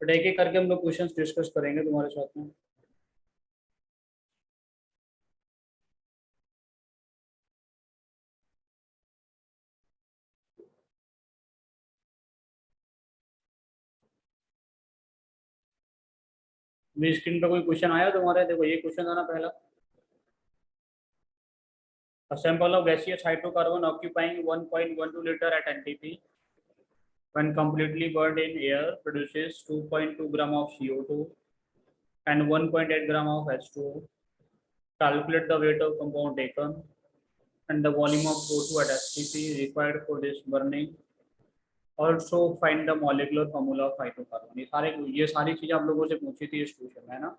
But एक एक करके हम लोग क्वेश्चंस डिस्कस करेंगे तुम्हारे साथ में। मेरी स्क्रीन पे कोई क्वेश्चन आया तुम्हारे? देखो ये क्वेश्चन था ना पहला। A sample of gaseous hydrocarbon occupying 1.12 liter at NTP when completely burned in air produces 2.2 gram of CO2 and 1.8 gram of H2O. Calculate the weight of compound taken and the volume of O2 at STP required for this burning. Also find the molecular formula of hydrocarbon. ये सारी चीजें आप लोगों से पूछी थी इस question में, है ना?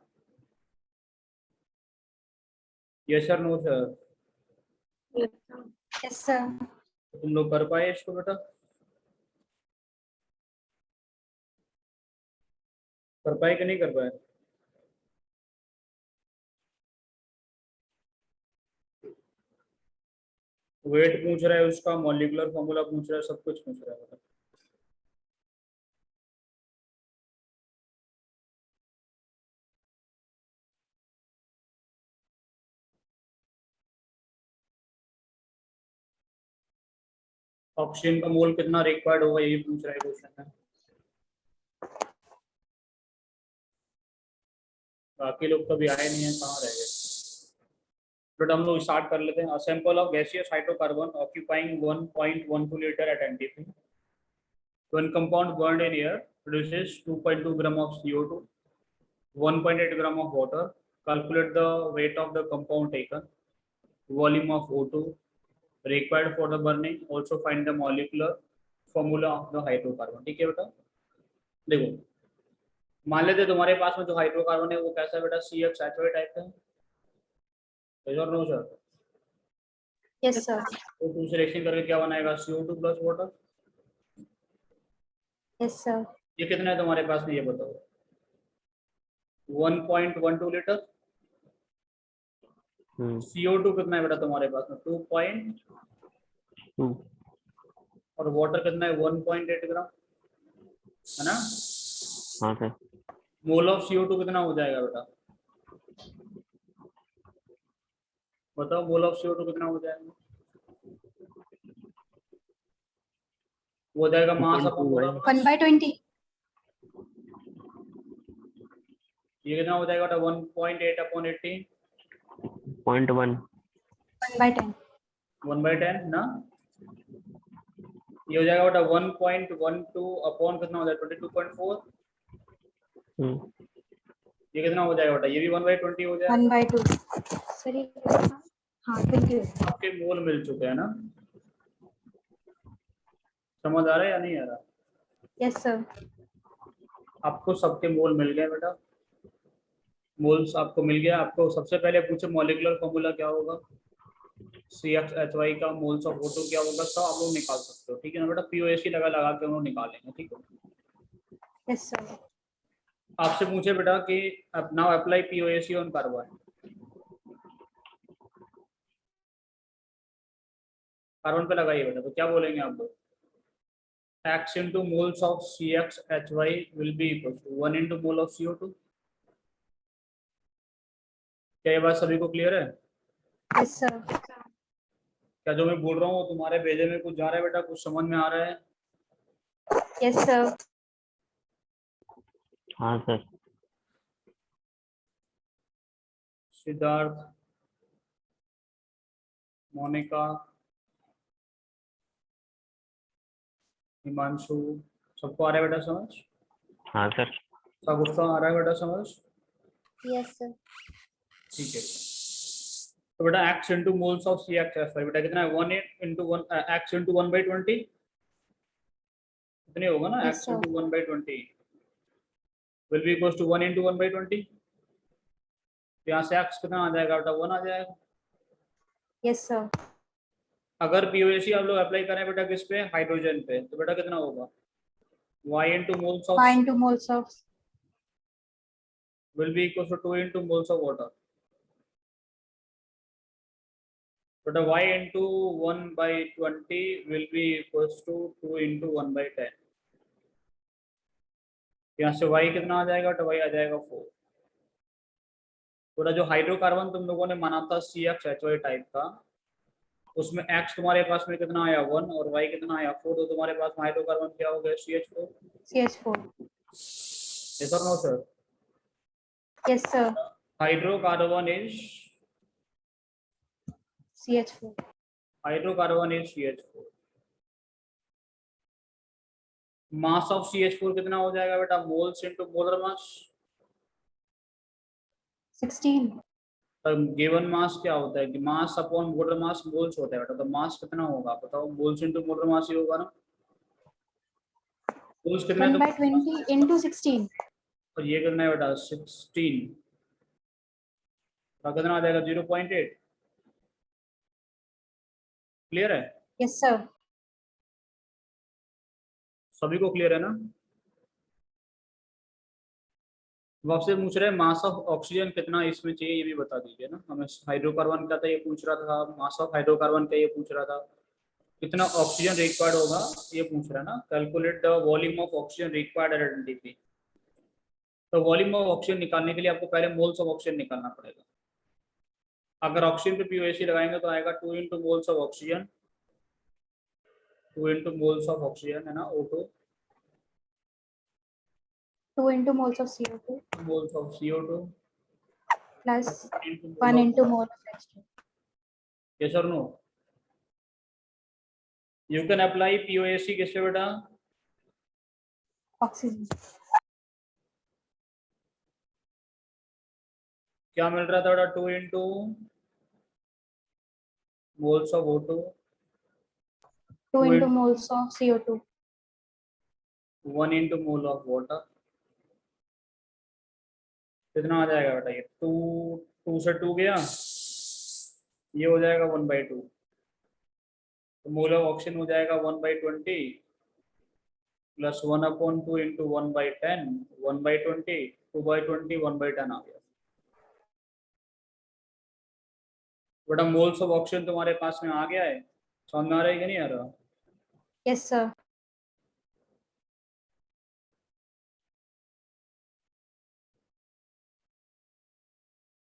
Yes sir, no sir? Yes sir. तुम लोग कर पाए इसको बेटा? कर पाए कि नहीं कर पाए? वेट पूछ रहा है उसका, मॉलिक्यूलर फॉर्मूला पूछ रहा है, सब कुछ पूछ रहा है बेटा। ऑक्सीजन का मोल कितना रिक्वायर्ड होगा ये पूछ रहा है क्वेश्चन में। बाकी लोग कभी आए नहीं है, कहाँ रह गए? बट हम लोग स्टार्ट कर लेते हैं। A sample of gaseous hydrocarbon occupying 1.12 litre at NTP when compound burned in air produces 2.2 gram of CO2, 1.8 gram of water. Calculate the weight of the compound taken, volume of O2 required for the burning. Also find the molecular formula of the hydrocarbon. ठीक है बेटा? देखो, मान लेते तुम्हारे पास में जो hydrocarbon है वो कैसा है बेटा? CH2 टाइप का है। No sir? Yes sir. तो टू से रिएक्शन करके क्या बनाएगा? CO2 plus water. Yes sir. ये कितना है तुम्हारे पास में ये बताओ? 1.12 लीटर। CO2 कितना है बेटा तुम्हारे पास में? 2.2। और वाटर कितना है? 1.8 ग्राम, है ना? हाँ सर। मोल ऑफ CO2 कितना हो जाएगा बेटा? बताओ, मोल ऑफ CO2 कितना हो जाएगा? वो हो जाएगा मास अपॉन पूरा 1/20। ये कितना हो जाएगा बेटा? 1.8 अपॉन 18। 0.1। 1/10। 1/10 ना? ये हो जाएगा बेटा 1.12 अपॉन कितना हो जाएगा? 22.4। ये कितना हो जाएगा बेटा? ये भी 1/20 हो जाएगा। 1/2 सर। हाँ 20। आपके मोल मिल चुके हैं ना? समझ आ रहा है या नहीं आ रहा? Yes sir. आपको सबके मोल मिल गए बेटा। मोल्स आपको मिल गया। आपको सबसे पहले पूछे मॉलिक्यूलर फॉर्मूला क्या होगा? CH2 का मोल्स ऑफ O2 क्या होगा? सब आप लोग निकाल सकते हो, ठीक है ना बेटा? POAC लगा लगा के हम लोग निकालेंगे, ठीक है? Yes sir. आपसे पूछे बेटा कि now apply POAC on carbon. Carbon पे लगाइए बेटा, तो क्या बोलेंगे आप लोग? X into moles of CXHY will be equal to 1 into mole of CO2। क्या ये बात सभी को क्लियर है? Yes sir. क्या जो मैं बोल रहा हूँ तुम्हारे भेजे में कुछ जा रहा है बेटा? कुछ समझ में आ रहा है? Yes sir. हाँ सर। सिद्धार्थ, मोनिका, हिमांशु, सबको आ रहा है बेटा समझ? हाँ सर। सबको आ रहा है बेटा समझ? Yes sir. ठीक है। तो बेटा x into moles of CHF बेटा कितना है? 1 into 1 x into 1/20 कितने होगा ना? Yes, x sir. into 1/20 will be equals to 1 into 1/20। यहाँ से x कितना आ जाएगा बेटा? 1 आ जाएगा। Yes sir. अगर POAC आप लोग अप्लाई करें बेटा किस पे? हाइड्रोजन पे, तो बेटा कितना होगा? y into moles of Y into moles of will be equals to 2 into moles of water। बेटा y into 1/20 will be equals to 2 into 1/10। यहाँ से y कितना आ जाएगा, तो y आ जाएगा 4। पूरा जो हाइड्रोकार्बन तुम लोगों ने माना था CHHY टाइप का, उसमें x तुम्हारे पास में कितना आया 1 और y कितना आया 4, तो तुम्हारे पास हाइड्रोकार्बन क्या हो गया CH4। CH4. Yes or no sir? Yes, sir. Hydrocarbon is CH4. CH4। Mass of CH4 कितना हो जाएगा बेटा, moles into molar mass. 16. Given mass क्या होता है कि mass upon molar mass moles होता है बेटा, तो मास कितना होगा बताओ, मोल्स इनटू मोलर मास ही होगा ना। मोल्स कितना 1 है by 20 into 16. और ये कितना है बेटा 16, तो कितना आ जाएगा 0.8। क्लियर है, Yes, sir. सभी को क्लियर है ना। वो आपसे पूछ रहे हैं मास ऑफ ऑक्सीजन कितना इसमें चाहिए, ये भी बता दीजिए ना हमें। हाइड्रोकार्बन का था ये पूछ रहा था, मास ऑफ हाइड्रोकार्बन का ये पूछ रहा था, कितना ऑक्सीजन रिक्वायर्ड होगा ये पूछ रहा है ना। Calculate the volume of oxygen required at NTP. तो वॉल्यूम ऑफ ऑक्सीजन निकालने के लिए आपको पहले मोल्स ऑफ ऑक्सीजन निकालना पड़ेगा। अगर ऑक्सीजन पे पीओएसी लगाएंगे तो आएगा 2 into moles of oxygen, 2 into moles of oxygen है ना O2 2 into moles of CO2 moles of CO2 plus into 1 mole into of mole of H2. yes or no। You can apply POAC किससे बेटा, Oxygen. क्या मिल रहा था बेटा 2 into moles of O2 2 2 into moles of CO2. 1 into mole of water. कितना आ जाएगा बेटा ये 2, 2 से 2 गया, ये हो जाएगा 1/2, तो मोल ऑफ ऑक्सीजन हो जाएगा 1/20 प्लस 1/2 इंटू 1/10, 1/20, 2/20, 1/10 आ गया बेटा। मोल्स ऑफ ऑक्सीजन तुम्हारे पास में आ गया है, समझ में आ रहा है कि नहीं आ रहा। Yes, sir.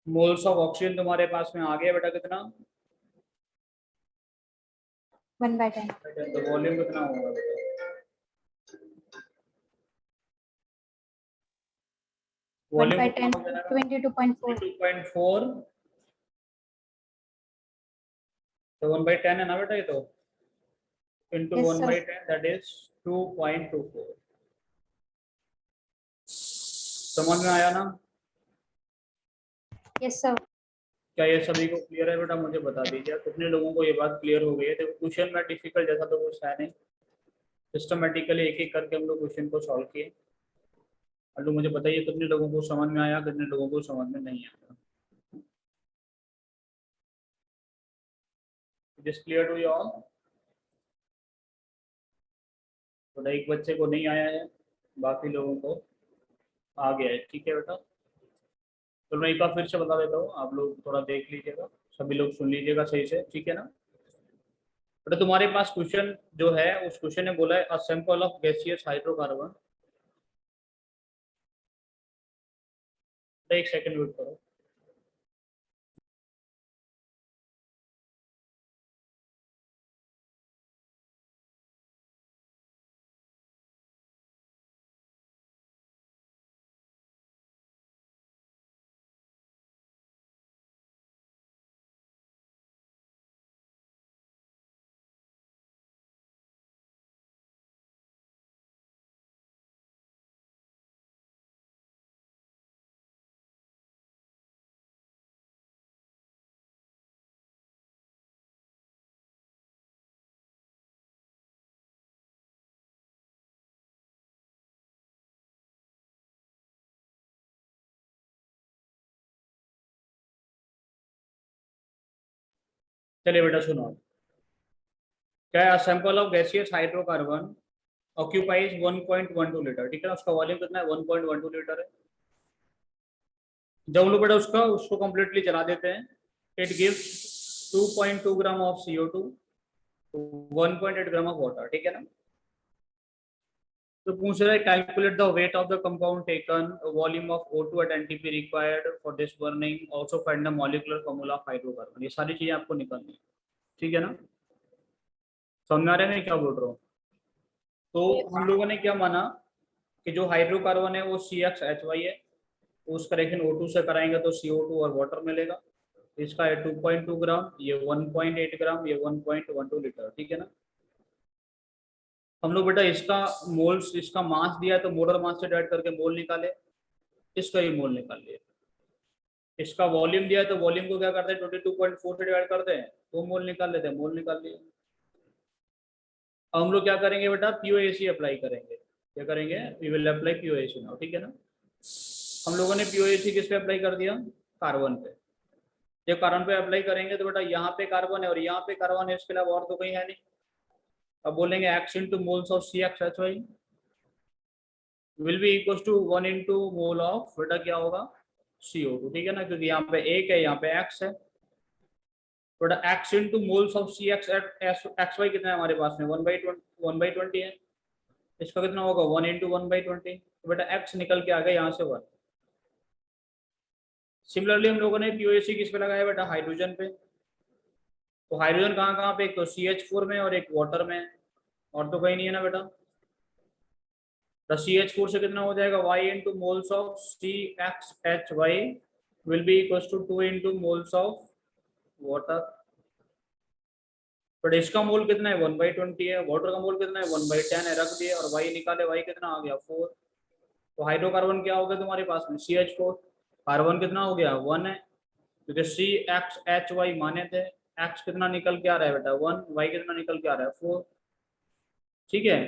Moles of oxygen तुम्हारे पास में आ गया बेटा कितना, 1 by 10. तो वॉल्यूम कितना होगा बेटा, 1 by वॉल्यूम 10. 22.4. 2.4, तो 1/10 है ना बेटा ये तो, इंटू Yes, 1/10 दैट इज 2.24। समझ में आया ना। Yes, sir. क्या ये सभी को क्लियर है बेटा, मुझे बता दीजिए कितने लोगों को ये बात क्लियर हो गई है। देखो क्वेश्चन में डिफिकल्ट जैसा तो कुछ है नहीं, सिस्टमेटिकली एक एक करके हम लोग क्वेश्चन को सॉल्व किए। और तो मुझे बताइए कितने लोगों को समझ में आया, कितने लोगों को समझ में नहीं आया। It is clear to you all. तो एक बच्चे को नहीं आया है, बाकी लोगों को आ गया है, ठीक है बेटा। तो मैं एक बार फिर से बता देता हूँ, आप लोग थोड़ा देख लीजिएगा, सभी लोग सुन लीजिएगा सही से, ठीक है ना। बेटा तुम्हारे पास क्वेश्चन जो है उस क्वेश्चन ने बोला है a sample of gaseous hydrocarbon. एक सेकंड वेट करो। चलिए बेटा सुनो, क्या है sample of gaseous hydrocarbon occupies 1.12 litre, ठीक है ना। उसका वॉल्यूम कितना है 1.12 लीटर है। जब लोग बेटा उसका उसको कंप्लीटली चला देते हैं, it gives 2.2 gram of CO2, 1.8 gram of water, ठीक है ना। तो पूछ रहा है calculate the weight of the compound taken, volume of O2 at NTP required for this burning, also find the molecular formula of hydrocarbon. ये सारी चीजें आपको निकालनी है, ठीक है ना? समझ में आ रहा है मैं क्या बोल रहा हूँ? तो हम लोगों ने क्या माना कि जो हाइड्रोकार्बन है वो CHHY है, तो उसका रिएक्शन O2 से कराएंगे तो CO2 और वाटर मिलेगा। इसका है 2.2 ग्राम, ये 1.8 ग्राम, ये 1.12 लीटर, ठीक है ना? हम लोग बेटा इसका मोल्स, इसका मास दिया है तो मोलर मास से डिवाइड करके मोल निकाले, इसका ही मोल निकाल लिया। इसका वॉल्यूम दिया है तो वॉल्यूम को क्या करते हैं 22.4 से डिवाइड करते हैं तो मोल निकाल लेते हैं, मोल निकाल लिए। अब हम लोग क्या करेंगे बेटा, POAC अप्लाई करेंगे। क्या करेंगे? We will apply POAC now, ठीक है ना? हम लोगों ने POAC किस पे अप्लाई कर दिया? कार्बन पे। जब कार्बन पे अप्लाई करेंगे तो बेटा यहाँ पे कार्बन है और यहाँ पे कार्बन है, इसके अलावा और तो कहीं है नहीं। अब बोलेंगे X into moles of CHHY will be equal to 1 into mole of बेटा क्या होगा CO2, ठीक है ना? क्योंकि यहाँ पे एक है, यहाँ पे X है, बेटा X into moles of CXY कितना है हमारे पास में 1/20 है। इसका कितना होगा 1 into 1/20, तो बेटा X निकल के आ गया यहाँ से 1। सिमिलरली हम लोगों ने POAC किस पे लगाया बेटा? हाइड्रोजन पे। तो हाइड्रोजन कहाँ कहाँ पे? एक तो CH4 में और एक वाटर में, और तो कहीं नहीं है ना बेटा। तो CH4 से कितना हो जाएगा Y into moles of CXHY will be equals to 2 into moles of water। But इसका मोल कितना है 1/20 है, वाटर का मोल कितना है 1/10 है, रख दिए और Y निकाले, Y कितना आ गया 4। तो हाइड्रोकार्बन क्या हो गया तुम्हारे पास में CH4, कार्बन कितना हो गया 1 है, क्योंकि CXHY माने थे। X कितना निकल के आ रहा है बेटा 1, Y कितना निकल के आ रहा है 4, ठीक है?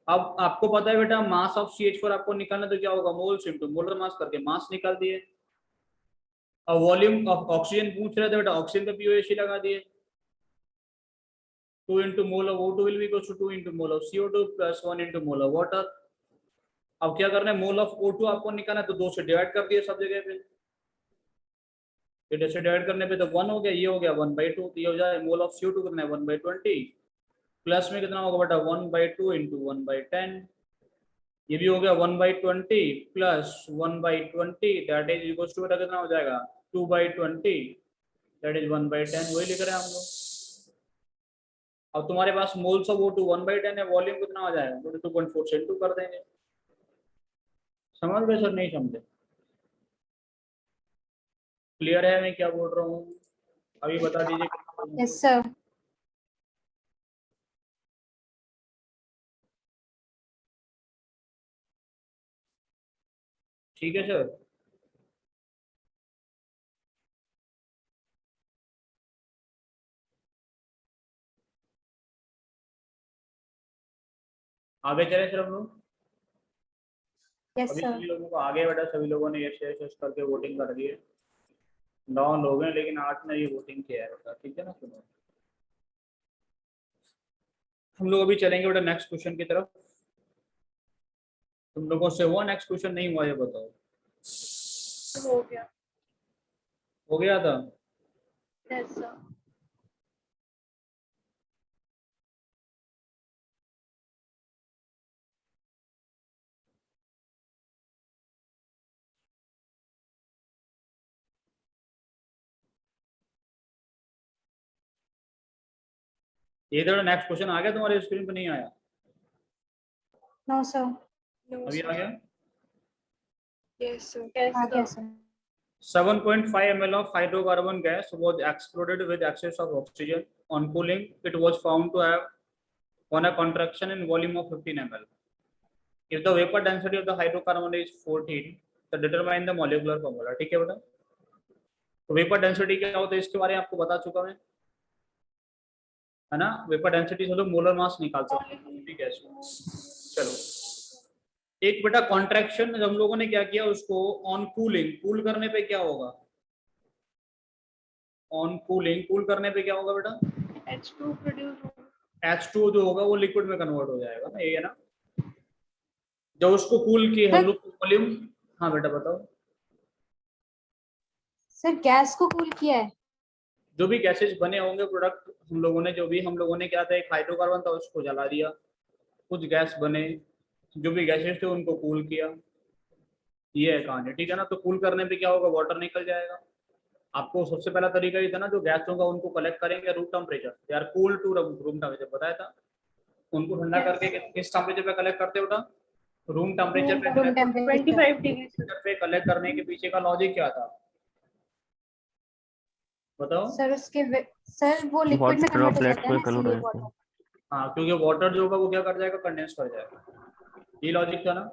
अब आपको पता है बेटा मास ऑफ CH4 आपको निकालना, तो क्या होगा मोल्स इंटू मोलर मास करके मास निकाल दिए। अब वॉल्यूम ऑफ ऑक्सीजन पूछ रहे थे बेटा, ऑक्सीजन पे POAC लगा दिए। 2 into mole of O2 will be equals to 2 into mole of CO2 plus 1 into mole of water। अब क्या करना है, मोल ऑफ O2 आपको निकालना है, तो 2 से डिवाइड कर दिए सब जगह पे। से डिवाइड करने पे तो 1 हो गया, ये हो गया 1/2, तो ये हो जाए मोल ऑफ CO2 कितना है 1/20, प्लस में कितना होगा बेटा 1/2 into 1/10, ये भी हो गया 1/20 plus 1/20, that is equal to बेटा कितना हो जाएगा 2/20, दैट इज 1/10। वही लिख रहे हैं हम लोग। अब तुम्हारे पास मोल्स ऑफ O2 1/10 है, वॉल्यूम कितना हो जाएगा 22.4 से इंटू कर देंगे। समझ गए सर? नहीं समझे? क्लियर है मैं क्या बोल रहा हूँ? अभी बता दीजिए। Yes sir. ठीक है सर। आगे चले सर हम लोग। यस अभी सर। सभी लोगों को आगे बेटा, सभी लोगों ने यस यस यस करके वोटिंग कर दी है। 9 लोग हैं लेकिन 8 ने ये वोटिंग किया है बेटा, ठीक है ना? सुनो, हम लोग अभी चलेंगे बेटा नेक्स्ट क्वेश्चन की तरफ। तुम लोगों से हुआ नेक्स्ट क्वेश्चन? नहीं हुआ ये बताओ। हो गया। हो गया था? Yes sir. ये तो नेक्स्ट क्वेश्चन आ गया तुम्हारे स्क्रीन पे? नहीं आया? No sir. अभी आ गया। Yes sir. आ गया sir. 7.5 ml of hydrocarbon gas was exploded with excess of oxygen. On cooling, it was found to have on a contraction in volume of 15 ml. If the vapor density of the hydrocarbon is 14, तो determine the molecular formula। ठीक है बेटा? तो vapour density क्या होता है इसके बारे में आपको बता चुका मैं, है ना? वेपर डेंसिटी से तो मोलर मास निकाल सकते हैं ठीक है। चलो, एक बेटा कॉन्ट्रैक्शन हम लोगों ने क्या किया, उसको ऑन कूलिंग, कूल करने पे क्या होगा? ऑन कूलिंग, कूल करने पे क्या होगा बेटा? H2 प्रोड्यूस होगा। H2 जो होगा वो लिक्विड में कन्वर्ट हो जाएगा ना, ये है ना? जब उसको कूल किए हम लोग वॉल्यूम। हाँ बेटा बताओ। सर गैस को कूल किया है। जो भी गैसेस बने होंगे प्रोडक्ट, हम लोगों ने क्या था, एक हाइड्रोकार्बन था उसको जला दिया, कुछ गैस बने, जो भी गैसेस थे उनको कूल किया, ये है कहानी, ठीक है ना। तो कूल करने पे क्या होगा, वाटर निकल जाएगा। आपको सबसे पहला तरीका ये था ना, जो गैस होगा उनको कलेक्ट करेंगे रूम टेम्परेचर, यार कूल टू रूम टेम्परेचर बताया था। उनको ठंडा Yes. करके किस टेम्परेचर पे कलेक्ट करते हो बेटा, रूम टेम्परेचर पे Room collect temperature. 25 डिग्री पे कलेक्ट करने के पीछे का लॉजिक क्या था बताओ। सर सर वो लिक्विड में वाटर कन्वर्ट हो ड्रॉपलेट्स जाता है में ना, कन्वर्ट हो इसीलिए जाते हैं। वाटर। हाँ, क्योंकि वाटर जो होगा वो क्या कर जाएगा, कंडेंस कर जाएगा, ये लॉजिक था ना।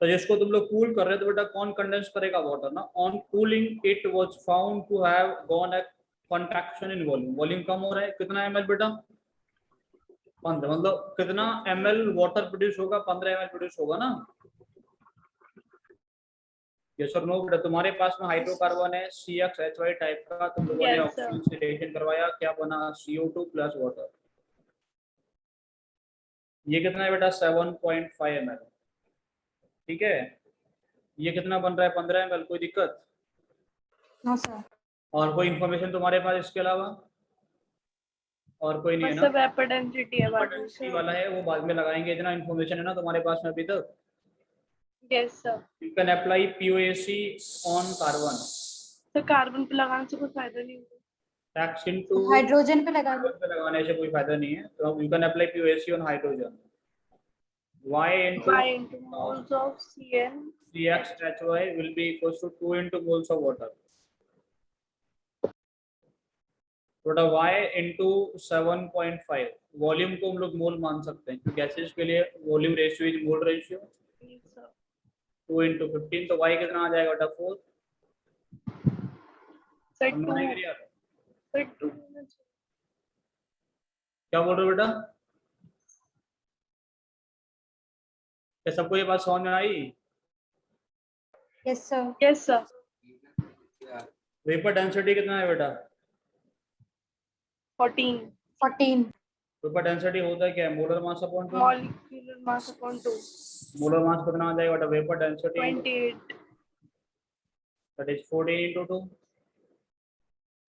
तो जिसको तुम लोग कूल कर रहे हो तो बेटा कौन कंडेंस करेगा, वाटर ना। On cooling it was found to have gone a contraction in volume, volume कम हो रहा है, कितना ml बेटा 15, मतलब कितना ml वाटर प्रोड्यूस होगा, 15 ml प्रोड्यूस होगा ना। यस और नो बेटा, तुम्हारे पास में हाइड्रोकार्बन है CXHY टाइप का, तुम लोगों ने Yes, ऑक्सीजन से रिएक्शन करवाया, क्या बना CO2 प्लस वाटर। ये कितना है बेटा 7.5 ml, ठीक है। ये कितना बन रहा है 15 ml, कोई दिक्कत। No sir. और कोई इंफॉर्मेशन तुम्हारे पास इसके अलावा, और कोई नहीं है बस ना। वेपर डेंसिटी है बाद में डेंसिटी वाला है वो बाद में लगाएंगे, इतना इंफॉर्मेशन है ना तुम्हारे पास में अभी तक। Yes sir. You can apply POAC on carbon, तो कार्बन पे लगाने से कोई फायदा नहीं होगा। टैक्स इनटू हाइड्रोजन पे लगा दो। पे लगाने से कोई फायदा नहीं है, तो you can apply POAC on hydrogen. Y into Y into moles of CN CXHY will be equals to 2 into moles of water. थोड़ा Y into 7.5, वॉल्यूम को हम लोग मोल मान सकते हैं क्योंकि गैसेस के लिए volume ratio is mole ratio. Yes, sir. 2 into 15, तो Y कितना आ जाएगा बेटा 4। Sir, समझ में नहीं आ रहा? sir, 2 क्या बोल रहे हो बेटा, क्या सबको ये बात समझ में आई। Yes sir. Yes, sir. Vapour density कितना है बेटा, 14 14। वेपर डेंसिटी होता है क्या है, molar mass upon 2। molecular mass upon 2 molar mass कितना आ जाएगा बेटा, vapour density 28 that is 14 into 2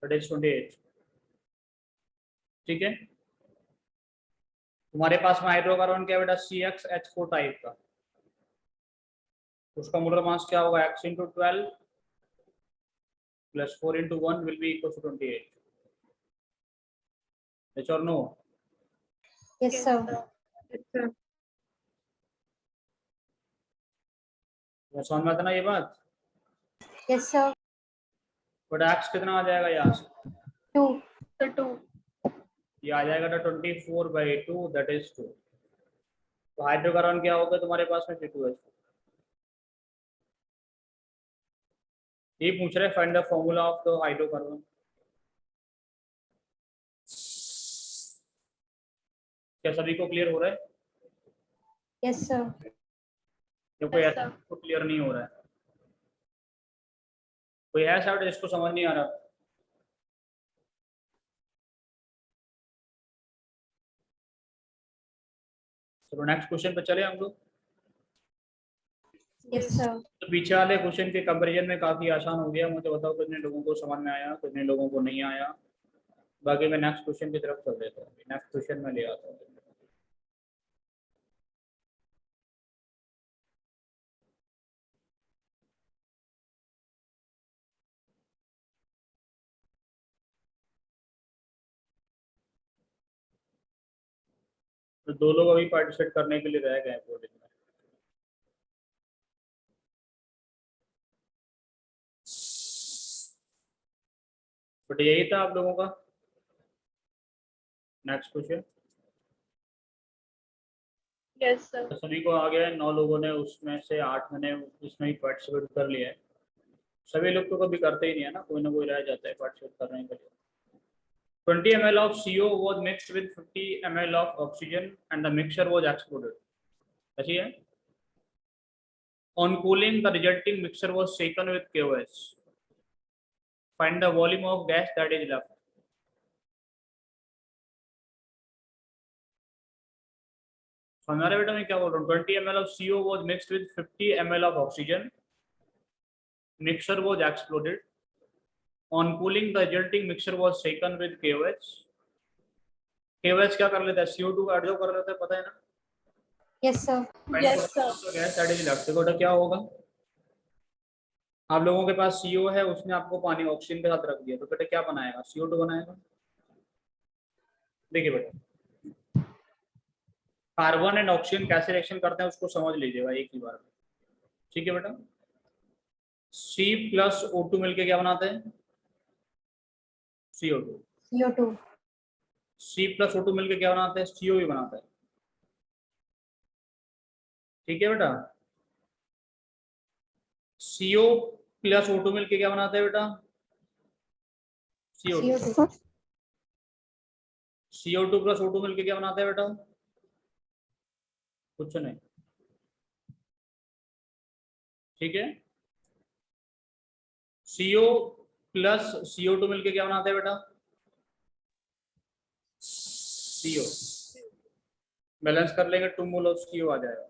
that is 28, ठीक है। तुम्हारे पास में हाइड्रोकार्बन क्या है बेटा CXH4 टाइप का, उसका मोलर मास क्या होगा x into 12 plus 4 into 1 will be equal to 28। yes or no? Yes sir. Yes, sir. समझ में आता ना ये बात। Yes sir. बट x कितना आ जाएगा यहाँ से, 2। So 2 ये आ जाएगा तो 24/2 दैट इज 2। तो हाइड्रोकार्बन क्या होगा तुम्हारे पास में C2H4। ये पूछ रहे find the formula of the hydrocarbon. क्या सभी को क्लियर हो रहा है, यस सर। या कोई Yes, ऐसा sir. को क्लियर नहीं हो रहा है, कोई है शायद इसको समझ नहीं आ रहा। चलो नेक्स्ट क्वेश्चन पे चले हम लोग। Yes sir. तो पीछे वाले क्वेश्चन के कंपैरिजन में काफी आसान हो गया, मुझे बताओ कितने लोगों को समझ में आया, कितने लोगों को नहीं आया। बाकी मैं नेक्स्ट क्वेश्चन की तरफ चल देता हूँ, नेक्स्ट क्वेश्चन में ले आता हूँ। तो 2 लोग अभी पार्टिसिपेट करने के लिए रह गए बोर्ड में। बट यही था आप लोगों का नेक्स्ट क्वेश्चन। Yes, sir. तो सभी को आ गया है, 9 लोगों ने, उसमें से 8 ने इसमें ही पार्टिसिपेट कर लिया है। सभी लोग तो कभी करते ही नहीं है ना, कोई ना कोई रह जाता है पार्टिसिपेट करने के लिए। 20 ml of CO was mixed with 50 ml of oxygen and the mixture was exploded। ऐसी है। On cooling, the resulting mixture was shaken with KOH। Find the volume of gas that is left। समझ रहे बेटा मैं क्या बोल रहा हूँ। 20 ml of CO was mixed with 50 ml of oxygen। Mixture was exploded। On cooling, the resulting mixture was shaken with KOH। KOH क्या कर लेता है, CO2 का एब्जॉर्ब कर लेता है, पता है ना। Yes, sir. Yes, sir. Gas that is left, देखो बेटा क्या होगा, आप लोगों के पास CO है, उसने आपको पानी ऑक्सीजन के साथ रख दिया, तो बेटा क्या बनाएगा, CO2 बनाएगा। देखिए बेटा कार्बन एंड ऑक्सीजन कैसे रिएक्शन करते हैं उसको समझ लीजिएगा एक ही बार में, ठीक है बेटा। C+O2 मिलके क्या बनाते हैं, CO2। CO2. C+O2 मिलके क्या बनाते हैं, CO भी बनाता है, ठीक है बेटा। CO+O2 मिलके क्या बनाते हैं बेटा, CO2। CO2. CO2+O2 मिलके क्या बनाते हैं बेटा, कुछ नहीं, ठीक है। CO+CO2 मिलके क्या बनाते हैं बेटा, CO। बैलेंस कर लेंगे 2 मोल ऑफ CO आ जाएगा,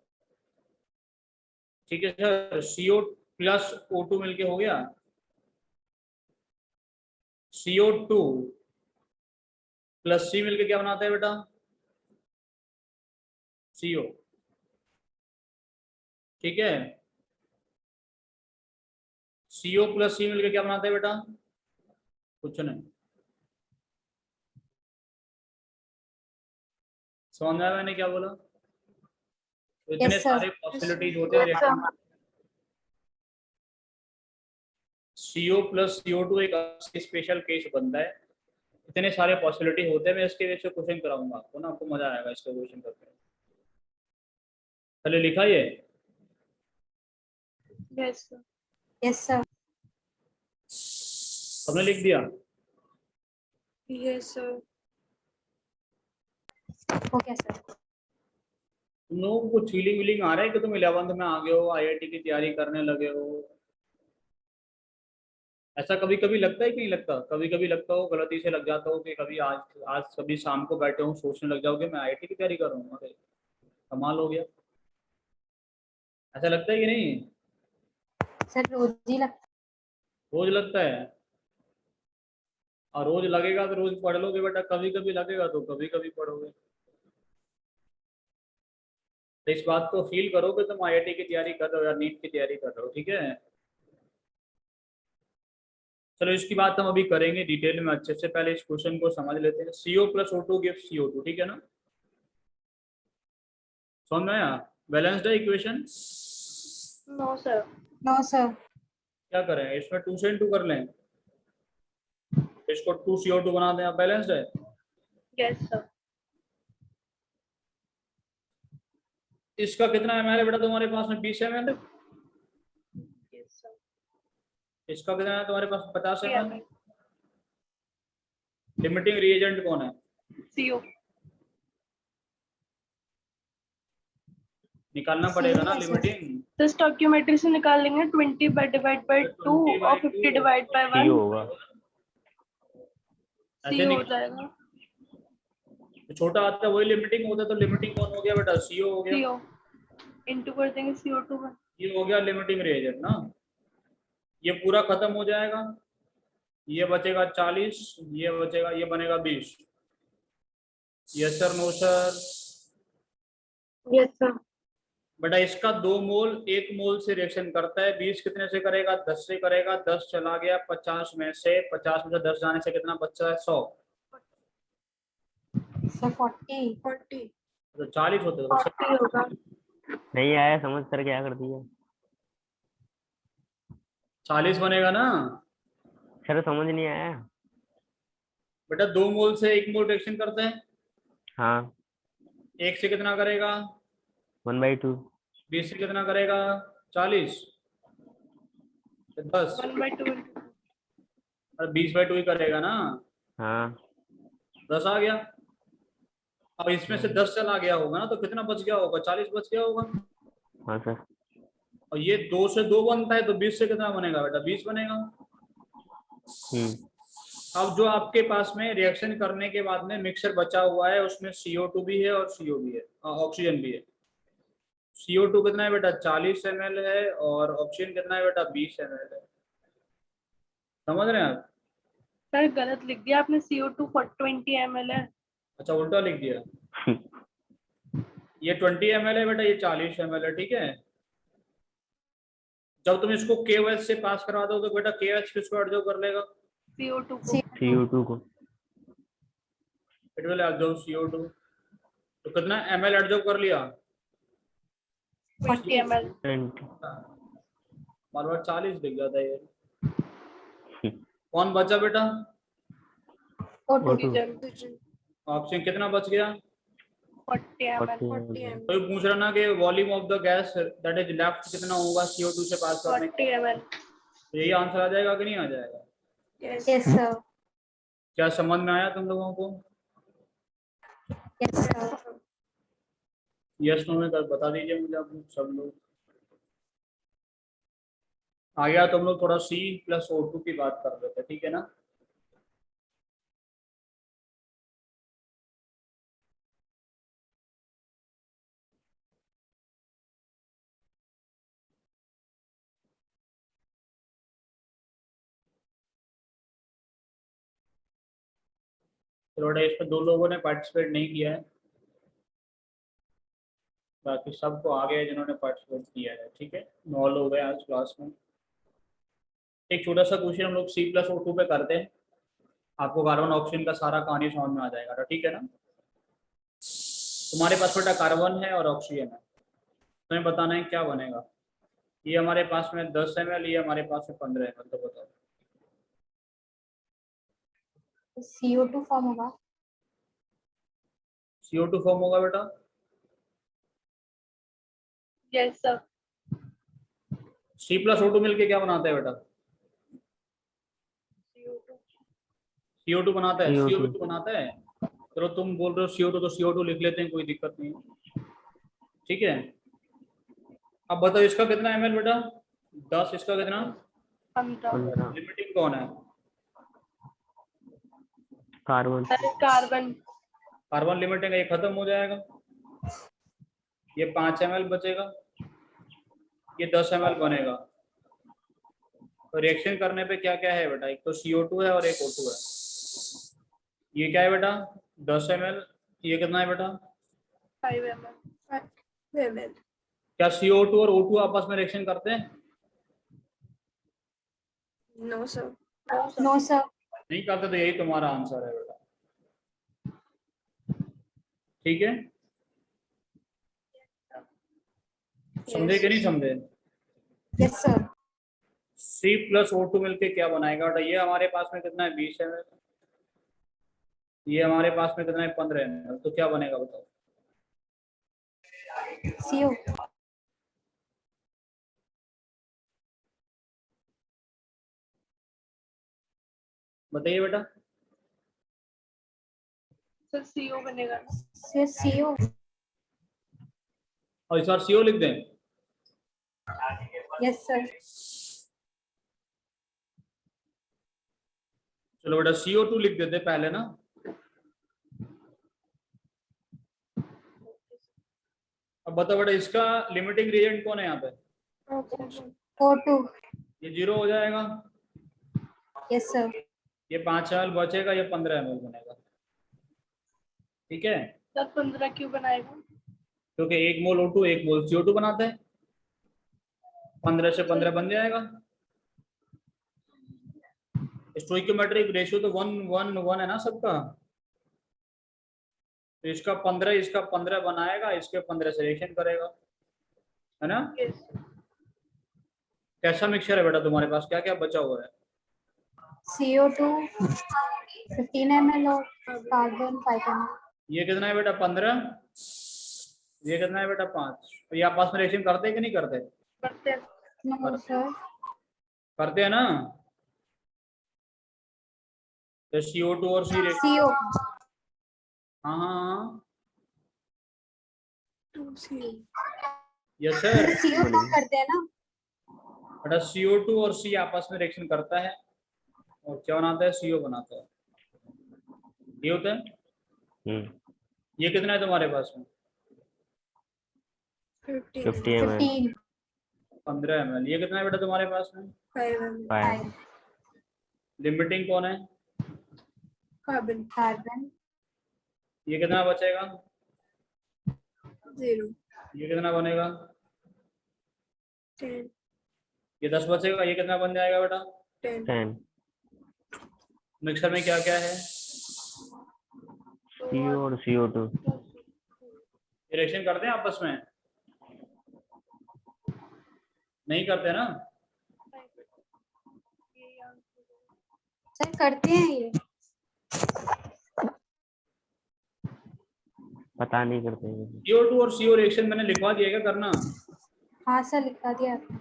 ठीक है सर। CO+O2 मिलके हो गया, CO2+C मिलके क्या बनाते हैं बेटा, CO, ठीक है। CO+C मिलके क्या बनाते हैं बेटा, कुछ नहीं। समझ में आया मैंने क्या बोला, तो इतने Yes, sir. सारे पॉसिबिलिटीज होते हैं Yes, sir. CO+CO2 एक स्पेशल केस बनता है, इतने सारे पॉसिबिलिटी होते हैं। मैं इसके वजह से क्वेश्चन कराऊंगा आपको ना, आपको मजा आएगा इसका क्वेश्चन करके। पहले लिखा ये, Yes, sir. Yes, sir. हमने लिख दिया। Yes, sir. Okay, sir. तुम लोगों को कुछ फीलिंग विलिंग आ रहा है कि तुम 11th में आ गए हो, IIT की तैयारी करने लगे हो, ऐसा कभी कभी लगता है कि नहीं लगता, कभी कभी लगता हो, गलती से लग जाता हो कि कभी आज आज कभी शाम को बैठे हो सोचने लग जाओगे मैं IIT की तैयारी कर रहा हूँ, अरे कमाल हो गया, ऐसा लगता है कि नहीं, Sir, रोज ही लगता रोज लगता है। और रोज लगेगा तो रोज पढ़ लोगे बेटा, कभी कभी लगेगा तो कभी कभी पढ़ोगे। तो इस बात को फील करो कि तुम IIT की तैयारी कर रहे हो या नीट की तैयारी कर रहे हो, ठीक है। चलो इसकी बात हम अभी करेंगे डिटेल में अच्छे से, पहले इस क्वेश्चन को समझ लेते हैं। CO+O2 गिव्स CO2, ठीक है ना, समझ में आया, बैलेंस्ड है equation. No, sir. No, sir. क्या करें, इसमें 2 से 2 कर लें, इसको 2CO2 बना दें, अब बैलेंस्ड है। Yes, sir. इसका कितना ml है बेटा तुम्हारे पास में, 20 ml। Yes, sir. इसका कितना है तुम्हारे पास, 50 Yeah, ml। लिमिटिंग रिएजेंट कौन है, CO. निकालना पड़ेगा ना CO, sir. लिमिटिंग। तो स्टोइकियोमेट्री से निकाल लेंगे 20 डिवाइड बाय 2 और 50 डिवाइड बाय 1 CO होगा, ऐसे CO हो जाएगा। तो छोटा आता है वही लिमिटिंग होता है, तो लिमिटिंग कौन हो गया बेटा, CO हो गया। CO इनटू कर देंगे CO2 में। ये हो गया लिमिटिंग रिएजेंट ना, ये पूरा खत्म हो जाएगा, ये बचेगा 40, ये बचेगा, ये बनेगा 20। Yes sir, no sir. Yes sir. बेटा इसका 2 मोल 1 मोल से रिएक्शन करता है, 20 कितने से करेगा, 10 से करेगा, 10 चला गया 50 में से, 50 में से 10 जाने से कितना बचा है, 100। Sir, 40. तो 40 होते हैं, 40 होगा। नहीं आया समझ सर, क्या कर दिया 40 बनेगा ना सर, समझ नहीं आया। बेटा। 2 मोल से 1 मोल रिएक्शन करते हैं, हाँ, 1 से कितना करेगा, 1/2। 20 से कितना करेगा, 40, 10, 1/2 और 20/2 ही करेगा ना, हाँ 10 आ गया। अब इसमें से 10 चला गया होगा ना, तो कितना बच गया होगा, 40 बच गया होगा। हाँ सर। और ये 2 से 2 बनता है, तो 20 से कितना बनेगा बेटा, 20 बनेगा। अब जो आपके पास में रिएक्शन करने के बाद में मिक्सचर बचा हुआ है, उसमें CO2 भी है और CO भी है, ऑक्सीजन भी है। CO2 कितना है बेटा, 40 ml है, और ऑक्सीजन कितना है बेटा, 20 ml है। समझ रहे हैं आप। सर गलत लिख दिया आपने, CO2 20 ml है। अच्छा उल्टा लिख दिया, ये 20 ml है बेटा, ये 40 ml है, ठीक है। जब तुम इसको KOH से पास करवा दो तो बेटा KOH किसको एब्जॉर्ब कर लेगा? CO2 को। CO2 को। It will absorb CO2। तो कितना ml एब्जॉर्ब कर लिया? 20 ml। 20। बार बार 40 दिख जाता है ये। कौन बचा बेटा? O2 O2। ऑप्शन कितना बच गया? 40 ml। 40 तो ये पूछ रहा ना कि volume of the gas that is left कितना होगा CO2 से पास करने का? 40 ml। तो यही आंसर आ जाएगा कि नहीं आ जाएगा? yes sir क्या समझ में आया तुम लोगों को? yes sir यस नो में बता दीजिए मुझे आप सब लोग। आ गया तुम लोग थोड़ा C+O2 की बात कर रहे थे, ठीक है ना? चलो बेटा, इसमें 2 लोगों ने पार्टिसिपेट नहीं किया है, बाकी सबको आ गया जिन्होंने पार्टिसिपेट किया है, ठीक है। 9 लोग हैं आज क्लास में। एक छोटा सा क्वेश्चन हम लोग C+O2 पे करते हैं, आपको कार्बन ऑक्सीजन का सारा कहानी समझ में आ जाएगा, ठीक है ना? तुम्हारे पास बेटा कार्बन है और ऑक्सीजन है, तुम्हें बताना है क्या बनेगा। ये हमारे पास में 10 ml, ये हमारे पास में 15 ml, तो बताओ। CO2 फॉर्म होगा CO2 फॉर्म होगा बेटा। Yes sir। C+O2 मिलके क्या बनाता है बेटा? CO2। CO2 बनाता है, CO2। CO2 बनाता है। चलो तुम बोल रहे हो CO2 तो CO2 लिख लेते हैं, कोई दिक्कत नहीं है, ठीक है। अब बताओ इसका कितना ml बेटा? 10, इसका कितना? 15। 15। लिमिटिंग कौन है? कार्बन। कार्बन। कार्बन लिमिटिंग है, ये खत्म हो जाएगा, ये 5 ml बचेगा, ये 10 ml बनेगा। तो रिएक्शन करने पे क्या क्या है बेटा? एक तो CO2 है और एक O2 है। ये क्या है बेटा? 10 ml। ये कितना है बेटा? 5 ml। क्या CO2 और O2 आपस में रिएक्शन करते हैं? No sir। no sir नहीं करते, तो यही तुम्हारा आंसर है बेटा, ठीक है। समझे कि नहीं समझे? yes sir C+O2 मिलके क्या बनाएगा बेटा? ये हमारे पास में कितना है? 20 ml। ये हमारे पास में कितना है? 15 ml। तो क्या बनेगा बताओ? CO बताइए बेटा। सर CO बनेगा ना। CO और इस बार CO लिख दें? yes sir चलो बेटा CO2 लिख देते पहले ना। अब बताओ बेटा, इसका लिमिटिंग रिएजेंट कौन है यहाँ पे? O2 ये 0 हो जाएगा, yes sir ये 5 ml बचेगा, ये 15 ml बनेगा, ठीक है। सर 15 क्यों बनाएगा? क्योंकि 1 मोल O2 1 मोल CO2 बनाता है, 15 से 15 बन जाएगा। स्टोइकियोमेट्रिक रेशियो तो 1:1:1 है ना सबका, तो इसका 15 बनाएगा, इसके 15 से रिएक्शन करेगा, है ना? Yes। कैसा मिक्सचर है बेटा तुम्हारे पास? क्या क्या बचा हुआ है? CO2 15 ml और कार्बन 5 ml ये कितना है बेटा? 15। ये कितना है बेटा? 5। तो ये आपस में रिएक्शन करते हैं कि नहीं करते? करते हैं। no sir करते हैं ना। तो CO2 और C रिएक्शन, CO हाँ हाँ हाँ, 2CO। Yes sir. CO करते हैं ना बेटा CO2 और C आपस में रिएक्शन करता है और क्या बनाता है? CO बनाता है, ये होता है। ये कितना है तुम्हारे पास में? 50 ml। 15 15 ml। ये कितना है बेटा तुम्हारे पास में? 5। लिमिटिंग कौन है? कार्बन। कार्बन ये कितना बचेगा? 0 ये कितना बनेगा? 10 ये 10 बचेगा, ये कितना बन जाएगा बेटा? 10 10 मिक्सर में क्या क्या है? CO और CO2 रिएक्शन करते हैं आपस में? नहीं करते ना? सर करते हैं ये। पता नहीं करते हैं। CO2 और CO रिएक्शन मैंने लिखवा दिया क्या करना? हाँ सर लिखा दिया आपने।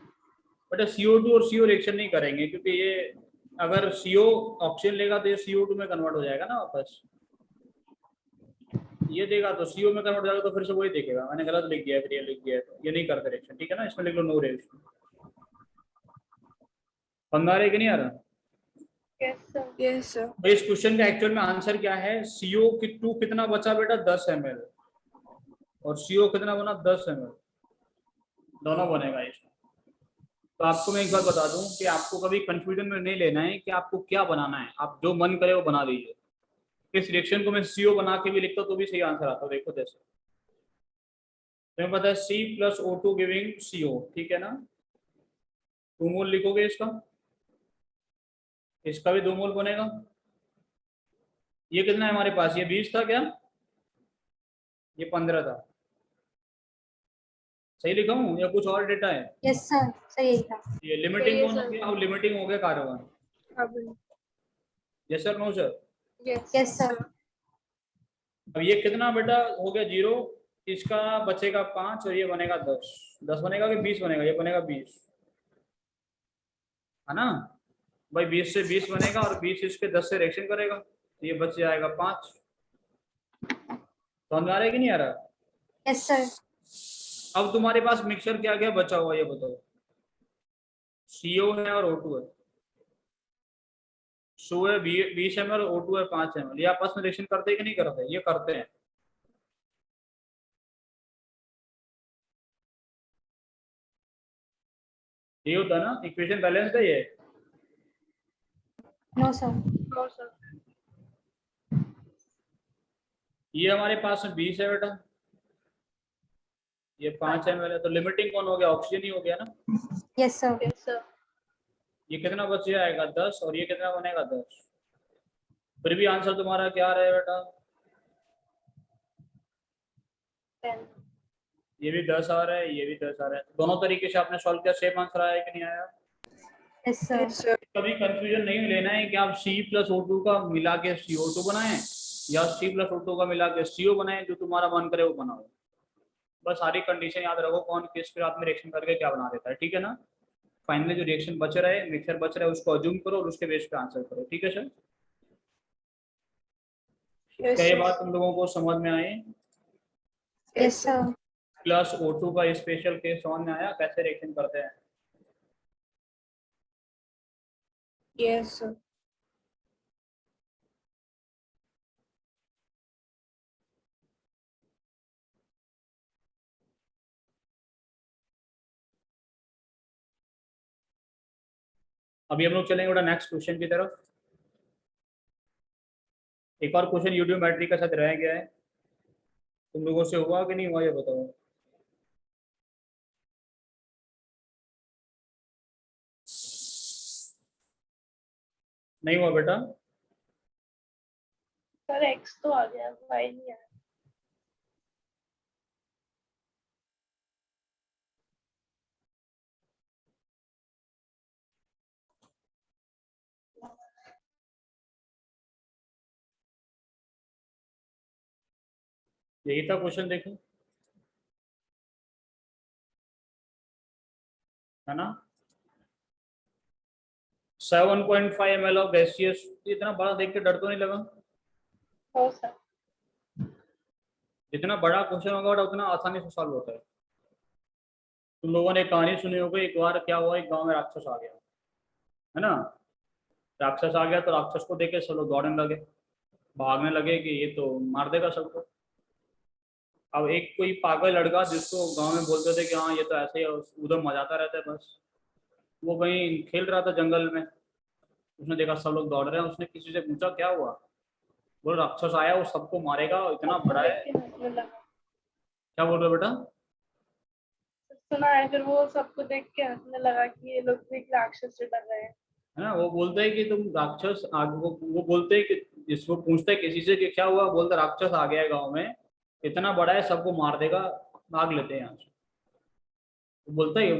बट CO2 और CO रिएक्शन नहीं करेंगे, क्योंकि ये अगर CO ऑक्सीजन लेगा तो ये CO2 में कन्वर्ट हो जाएगा ना वापस। ये देगा तो CO में कन्वर्ट हो जाएगा, तो फिर से वही देखेगा। मैंने गलत लिख दिया, फिर ये लिख दिया, तो ये नहीं करते रिएक्शन, ठीक है ना? इसमें लिख लो नो रिएक्शन। पंगा रहा है कि नहीं आ रहा? yes sir तो इस क्वेश्चन का एक्चुअल में आंसर क्या है? CO2 कितना बचा बेटा? 10 ml, और CO कितना बना? 10 ml, दोनों बनेगा इसमें। तो आपको मैं एक बार बता दूं कि आपको कभी कंफ्यूजन में नहीं लेना है कि आपको क्या बनाना है, आप जो मन करे वो बना दीजिए। इस रिएक्शन को मैं CO बना के भी लिखता तो भी सही आंसर आता। देखो जैसे तुम्हें पता है C plus O2 giving CO, ठीक है ना? 2 मोल लिखोगे इसका, इसका भी 2 मोल बनेगा। ये कितना है हमारे पास? ये 20 था क्या? ये 15 था। सही लिखा हूँ या कुछ और डेटा है? यस सर सही था। ये लिमिटिंग सही है कौन हो सर। गया? अब लिमिटिंग हो गया carbon. carbon yes sir, no sir? Yes sir. अब ये कितना बेटा हो गया? 0, इसका बचेगा 5 और ये बनेगा 10। 10 बनेगा कि 20 बनेगा? ये बनेगा 20, है ना भाई? 20 से 20 बनेगा और 20 इसके 10 से रिएक्शन करेगा, तो ये बच जाएगा 5। समझ आ रहा है कि नहीं आ रहा? Yes sir. अब तुम्हारे पास मिक्सचर क्या क्या बचा हुआ, ये बताओ। CO है और O2 है। CO है 20 ml और O2 है 5 ml। ये आपस में रिएक्शन करते हैं कि नहीं करते? ये करते हैं। ये होता है ना, इक्वेशन बैलेंस्ड है ये? No sir. no sir ये हमारे पास में 20 है बेटा, ये 5 ml है, तो लिमिटिंग कौन हो गया? ऑक्सीजन ही हो गया ना? Yes sir. yes sir ये कितना बच जाएगा? 10, और ये कितना बनेगा? 10। फिर भी आंसर तुम्हारा क्या रहा है बेटा? 10 ये भी 10 आ रहा है, ये भी 10 आ रहा है। दोनों तरीके से आपने सॉल्व किया, सेम आंसर आया कि नहीं आया? Yes sir. yes sir कभी कंफ्यूजन नहीं लेना है कि आप C प्लस O2 का मिला के CO2 बनाएं या C प्लस O2 का मिला के CO बनाएं। जो तुम्हारा मन करे वो बनाओ, बस सारी कंडीशन याद रखो, कौन किस के साथ में रिएक्शन करके क्या बना देता है, ठीक है ना? फाइनली जो रिएक्शन बच रहा है, मिक्सर बच रहा है, उसको अज्यूम करो और उसके बेस पे आंसर करो, ठीक है सर? yes क्या ये sir बात तुम लोगों को समझ में आई? Yes sir. प्लस O2 का स्पेशल केस समझ में आया, कैसे रिएक्शन करते हैं? yes sir अभी हम लोग चलेंगे बेटा नेक्स्ट क्वेश्चन की तरफ। एक और क्वेश्चन यूडियोमेट्री का साथ रह गया है, तुम लोगों से हुआ कि नहीं हुआ ये बताओ। नहीं हुआ बेटा? सर x तो आ गया y नहीं आया यही था क्वेश्चन, देखो, है ना? 7.5 ml ऑफ गैसियस, इतना बड़ा देख के डर तो नहीं लगा? हो सर जितना बड़ा क्वेश्चन होगा बेटा उतना आसानी से सॉल्व होता है। तुम लोगों ने कहानी सुनी होगी, एक बार क्या हुआ, एक गांव में राक्षस आ गया, है ना? राक्षस आ गया तो राक्षस को देख के सब लोग दौड़ने लगे, भागने लगे कि ये तो मार देगा सबको। अब एक कोई पागल लड़का जिसको गांव में बोलते थे कि हाँ ये तो ऐसे ही उधर मजाता रहता है बस, वो कहीं खेल रहा था जंगल में, उसने देखा सब लोग दौड़ रहे हैं, उसने किसी से पूछा क्या हुआ, बोल राक्षस आया वो सबको मारेगा, इतना बड़ा है। देख के हंसने लगा क्या बोल रहे हो बेटा? सुना है, फिर वो सबको देख के हंसने लगा कि ये लोग भी एक राक्षस से डर रहे हैं। है ना, वो बोलता है कि तुम राक्षस आगे, वो बोलते हैं कि जिसको पूछता है किसी से कि क्या हुआ, बोलता राक्षस आ गया है गांव में, इतना बड़ा है, सबको मार देगा, भाग लेते हैं यहाँ से। वो बोलता है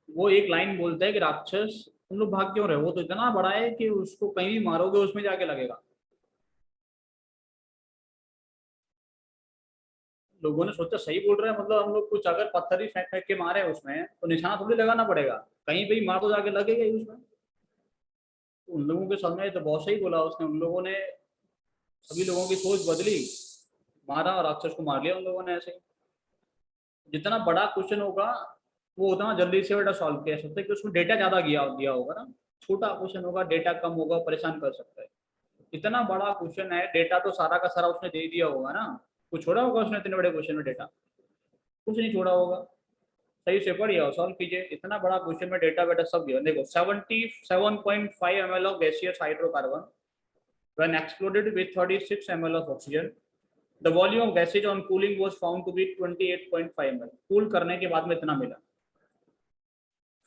वो एक लाइन बोलता है कि राक्षस तुम लोग भाग क्यों रहे हो, वो तो इतना बड़ा है कि उसको कहीं भी मारोगे उसमें जाके लगेगा। लोगों ने सोचा सही बोल रहे हैं, मतलब हम लोग कुछ अगर पत्थर ही फेंक फेंक के मारे उसमें तो निशाना थोड़ी लगाना पड़ेगा, कहीं पे ही मार तो जाके लगेगा ही उसमें। तो उन लोगों के सामने तो बहुत सही बोला उसने, उन लोगों ने सभी लोगों की सोच बदली, मारा और राक्षस को मार लिया उन लोगों ने ऐसे ही। जितना बड़ा क्वेश्चन होगा वो उतना जल्दी से बेटा सॉल्व किया जा सकता है, कि उसमें डेटा ज्यादा दिया होगा ना। छोटा क्वेश्चन होगा, डेटा कम होगा, परेशान कर सकता है। इतना बड़ा क्वेश्चन है, डेटा तो सारा का सारा उसने दे दिया होगा ना, कुछ छोड़ा होगा उसने इतने बड़े क्वेश्चन में डेटा? कुछ नहीं छोड़ा होगा। सही से पढ़िए और सॉल्व कीजिए, इतना बड़ा क्वेश्चन में डेटा बेटा सब दिया। देखो 77.5 ml of gaseous hydrocarbon when exploded with 36 ml of oxygen, the volume of gases on cooling was found to be 28.5 ml। Cool करने के बाद में इतना मिला।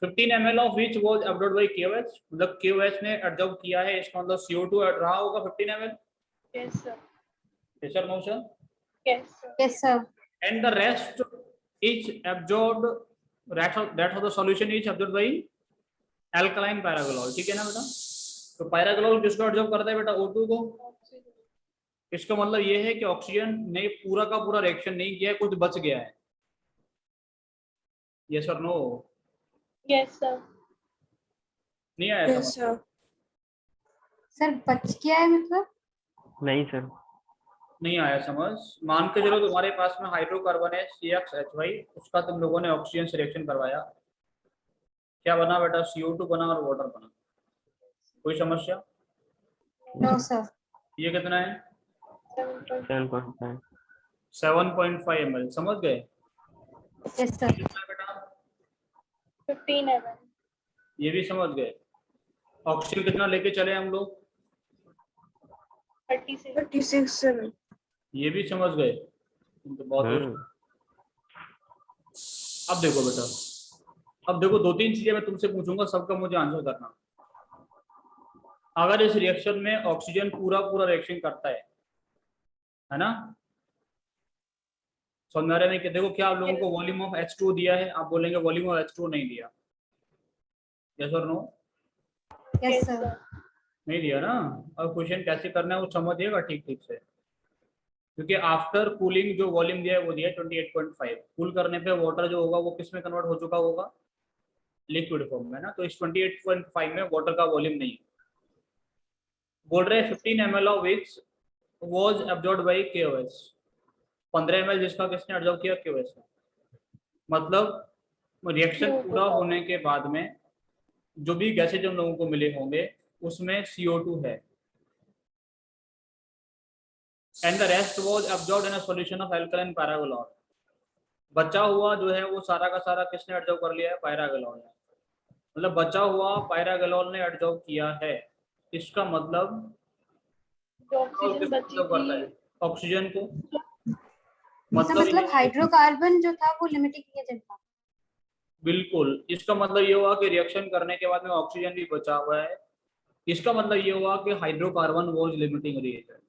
15 ml of which was absorbed by KOH, मतलब KOH ने एब्जॉर्ब किया है, इसका मतलब CO2 रहा होगा 15 ml। Yes sir. Yes sir, no sir? Yes sir. Yes, sir. And the rest is absorbed, that of the solution is absorbed by alkaline paragalol। ठीक है ना बेटा? तो पैराग्लोल किसको एब्जॉर्ब करता है बेटा? O2 को। इसका मतलब ये है कि ऑक्सीजन ने पूरा का पूरा रिएक्शन नहीं किया है, कुछ बच गया है। यस और नो? Yes sir. नहीं आया यस समझ? सर। सर बच गया है मतलब? नहीं सर। नहीं आया समझ? मान के चलो तुम्हारे पास में हाइड्रोकार्बन है CHHY, उसका तुम लोगों ने ऑक्सीजन से रिएक्शन करवाया, क्या बना बेटा? CO2 बना और वाटर बना। कोई समस्या? No, sir. ये कितना है? 7.5। 7.5 ml। समझ गए? Yes, sir. कितना है बेटा? 15 ml। ये भी समझ गए। ऑक्सीजन कितना लेके चले हम लोग? 36 सर। ये भी समझ गए। तो बहुत अब देखो बेटा, अब देखो दो तीन चीजें मैं तुमसे पूछूंगा, सबका मुझे आंसर करना। अगर इस रिएक्शन में ऑक्सीजन पूरा पूरा रिएक्शन करता है ना, समझ में कि देखो क्या आप लोगों को वॉल्यूम ऑफ H2 दिया है, आप बोलेंगे वॉल्यूम ऑफ H2 नहीं दिया। यस और नो? Yes, sir. नहीं दिया ना। अब क्वेश्चन कैसे करना है वो समझिएगा ठीक ठीक से, क्योंकि आफ्टर कूलिंग जो वॉल्यूम दिया है वो दिया है 28.5। कूल करने पे वाटर जो होगा वो किस में कन्वर्ट हो चुका होगा? लिक्विड फॉर्म में ना। तो इस 28.5 में वाटर का वॉल्यूम नहीं है। बोल रहे हैं 15 ml of which was absorbed bye KOH। 15 ml जिसका किसने एब्जॉर्ब किया? KOH ने। मतलब रिएक्शन पूरा होने के बाद में जो भी गैसेज हम लोगों को मिले होंगे उसमें CO2 है, and the rest was absorbed in a solution of alkaline pyrogallol. बचा हुआ जो है वो सारा का सारा किसने एब्जॉर्ब कर लिया है? पैरागोलॉल ने। मतलब बचा हुआ पैरागोलॉल ने एब्जॉर्ब किया है, इसका मतलब जो ऑक्सीजन बची करता है थी। ऑक्सीजन को। सर मतलब मतलब हाइड्रोकार्बन जो था वो लिमिटिंग एजेंट था। बिल्कुल, इसका मतलब ये हुआ कि रिएक्शन करने के बाद में ऑक्सीजन भी बचा हुआ है, इसका मतलब ये हुआ कि hydrocarbon was limiting reagent.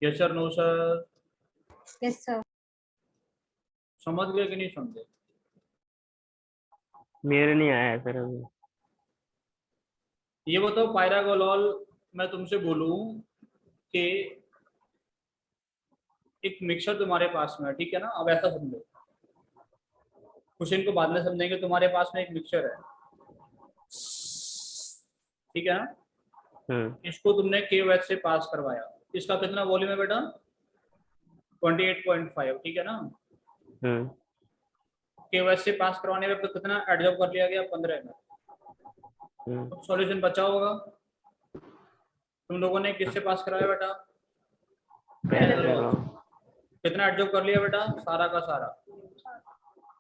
Yes sir, no sir? Yes, sir. समझ गए कि नहीं समझे? मेरे नहीं आया है सर अभी। ये बताओ पैरागोलॉल, मैं तुमसे बोलूं कि एक मिक्सर तुम्हारे पास में है, ठीक है ना? अब ऐसा समझो, क्वेश्चन को बाद में समझेंगे। तुम्हारे पास में एक मिक्सचर है, ठीक है ना? इसको तुमने KOH से पास करवाया, इसका कितना वॉल्यूम है बेटा? 28.5, ठीक है ना? KOH से पास करवाने में तो कितना एडजॉर्ब कर लिया गया? 15 ml। सॉल्यूशन बचा होगा, तुम लोगों ने किससे पास कराया बेटा? कितना एडजॉर्ब कर लिया बेटा? सारा का सारा,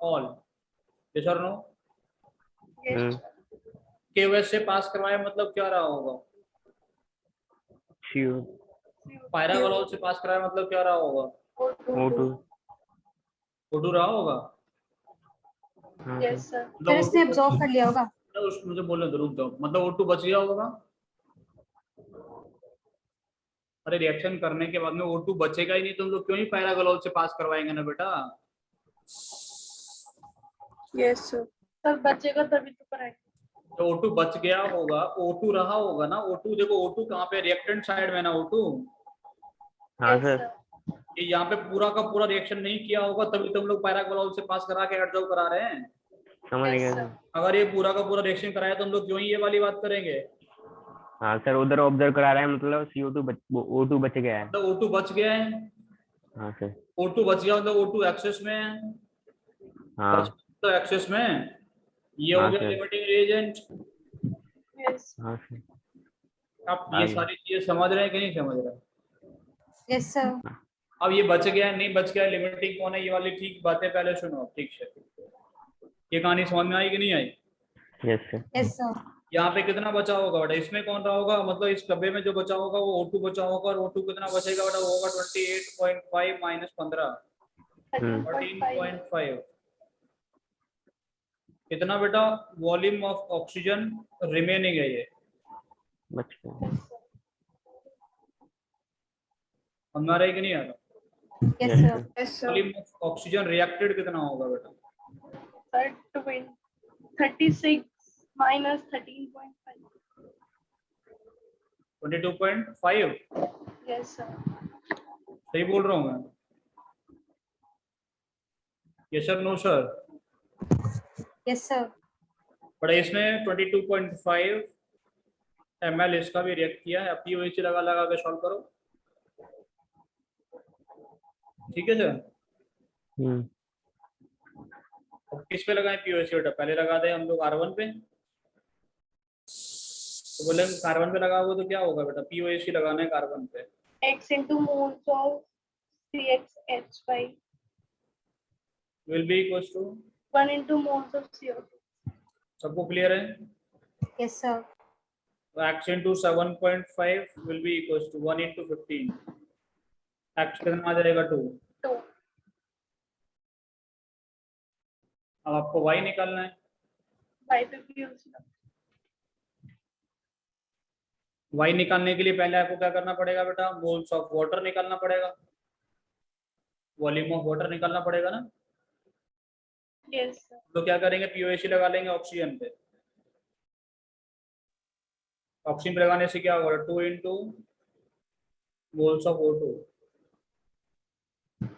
ऑल। यस और नो? KOH से पास करवाया मतलब क्या रहा होगा? पैरागोलॉल से पास कराया मतलब क्या रहा होगा? O2 O2 रहा होगा, हाँ यस सर सर। मतलब फिर इसने O2 एब्जॉर्ब कर लिया होगा। मुझे बोलने दो, रुक जाओ, मतलब O2 बच गया होगा। अरे रिएक्शन करने के बाद में O2 बचेगा ही नहीं, तुम लोग क्यों ही पैरागोलाल से पास करवाएंगे ना बेटा। Yes sir. सर बचेगा तभी तो कराएंगे। तो O2 बच गया होगा, O2 रहा होगा ना। O2 देखो, O2 कहाँ पे, रिएक्टेंट साइड में ना O2। हाँ यस सर सर। ये यहाँ पे पूरा का पूरा रिएक्शन नहीं किया होगा, तभी तुम लोग पैरागोलाल से पास करा के एब्जॉर्ब करा रहे हैं। समझ गया यस सर। सर। अगर ये पूरा का पूरा रिएक्शन कराया तो हम लोग क्यों ही ये वाली बात करेंगे। हाँ सर उधर ऑब्जर्व करा रहा है, मतलब CO2 O2 बच गया है। मतलब O2 बच गया है, हाँ सर O2 बच गया मतलब O2 एक्सेस में है, हाँ तो एक्सेस में ये हो हाँ गया सर लिमिटिंग रिएजेंट। यस। हाँ सर आप आ ये गया। सारी चीजें समझ रहे हैं कि नहीं समझ रहे हैं। Yes sir. अब ये बच गया नहीं बच गया, लिमिटिंग कौन है, ये वाली ठीक बातें पहले सुनो, ठीक से। ये कहानी समझ में आई कि नहीं आई। Yes sir yes sir. यहाँ पे कितना बचा होगा बेटा, इसमें कौन रहा होगा, मतलब इस डब्बे में जो बचा होगा वो O2 बचा होगा, और O2 कितना बचेगा बेटा, वो होगा 28.5 माइनस 15, 13.5। 13.5। कितना बेटा, वॉल्यूम ऑफ ऑक्सीजन रिमेनिंग है ये, बच गया। समझ रहे कि नहीं आ रहा। Yes yes sir. Sir yes sir. Volume of oxygen reacted कितना होगा बेटा, सर 36 माइनस 13.5। 22.5। Yes sir. सही बोल रहा हूँ मैं, yes sir no sir. Yes sir. But इसमें 22.5 ml इसका भी रिएक्ट किया है। अब POC लगा लगा के सॉल्व करो, ठीक है सर। हम्म अब किस पे लगाएं POC बेटा, पहले लगा दें हम लोग R1 पे, तो बोले कार्बन पे लगाओगे तो क्या होगा बेटा, POC लगाना है कार्बन पे, x into moles of CxH5 will be equals to, 1 into moles of CO2। सबको क्लियर है। Yes sir. तो x into 7.5 will be equals to 1 into 15, x कितना आ जाएगा 2। 2। अब आपको y निकालना है, y पे POC। y निकालने के लिए पहले आपको क्या करना पड़ेगा बेटा, मोल्स ऑफ वाटर निकालना पड़ेगा, वॉल्यूम ऑफ वाटर निकालना पड़ेगा ना। Yes sir. तो क्या करेंगे, POC लगा लेंगे ऑक्सीजन पे, ऑक्सीजन पे लगाने से क्या होगा, 2 into moles of O2,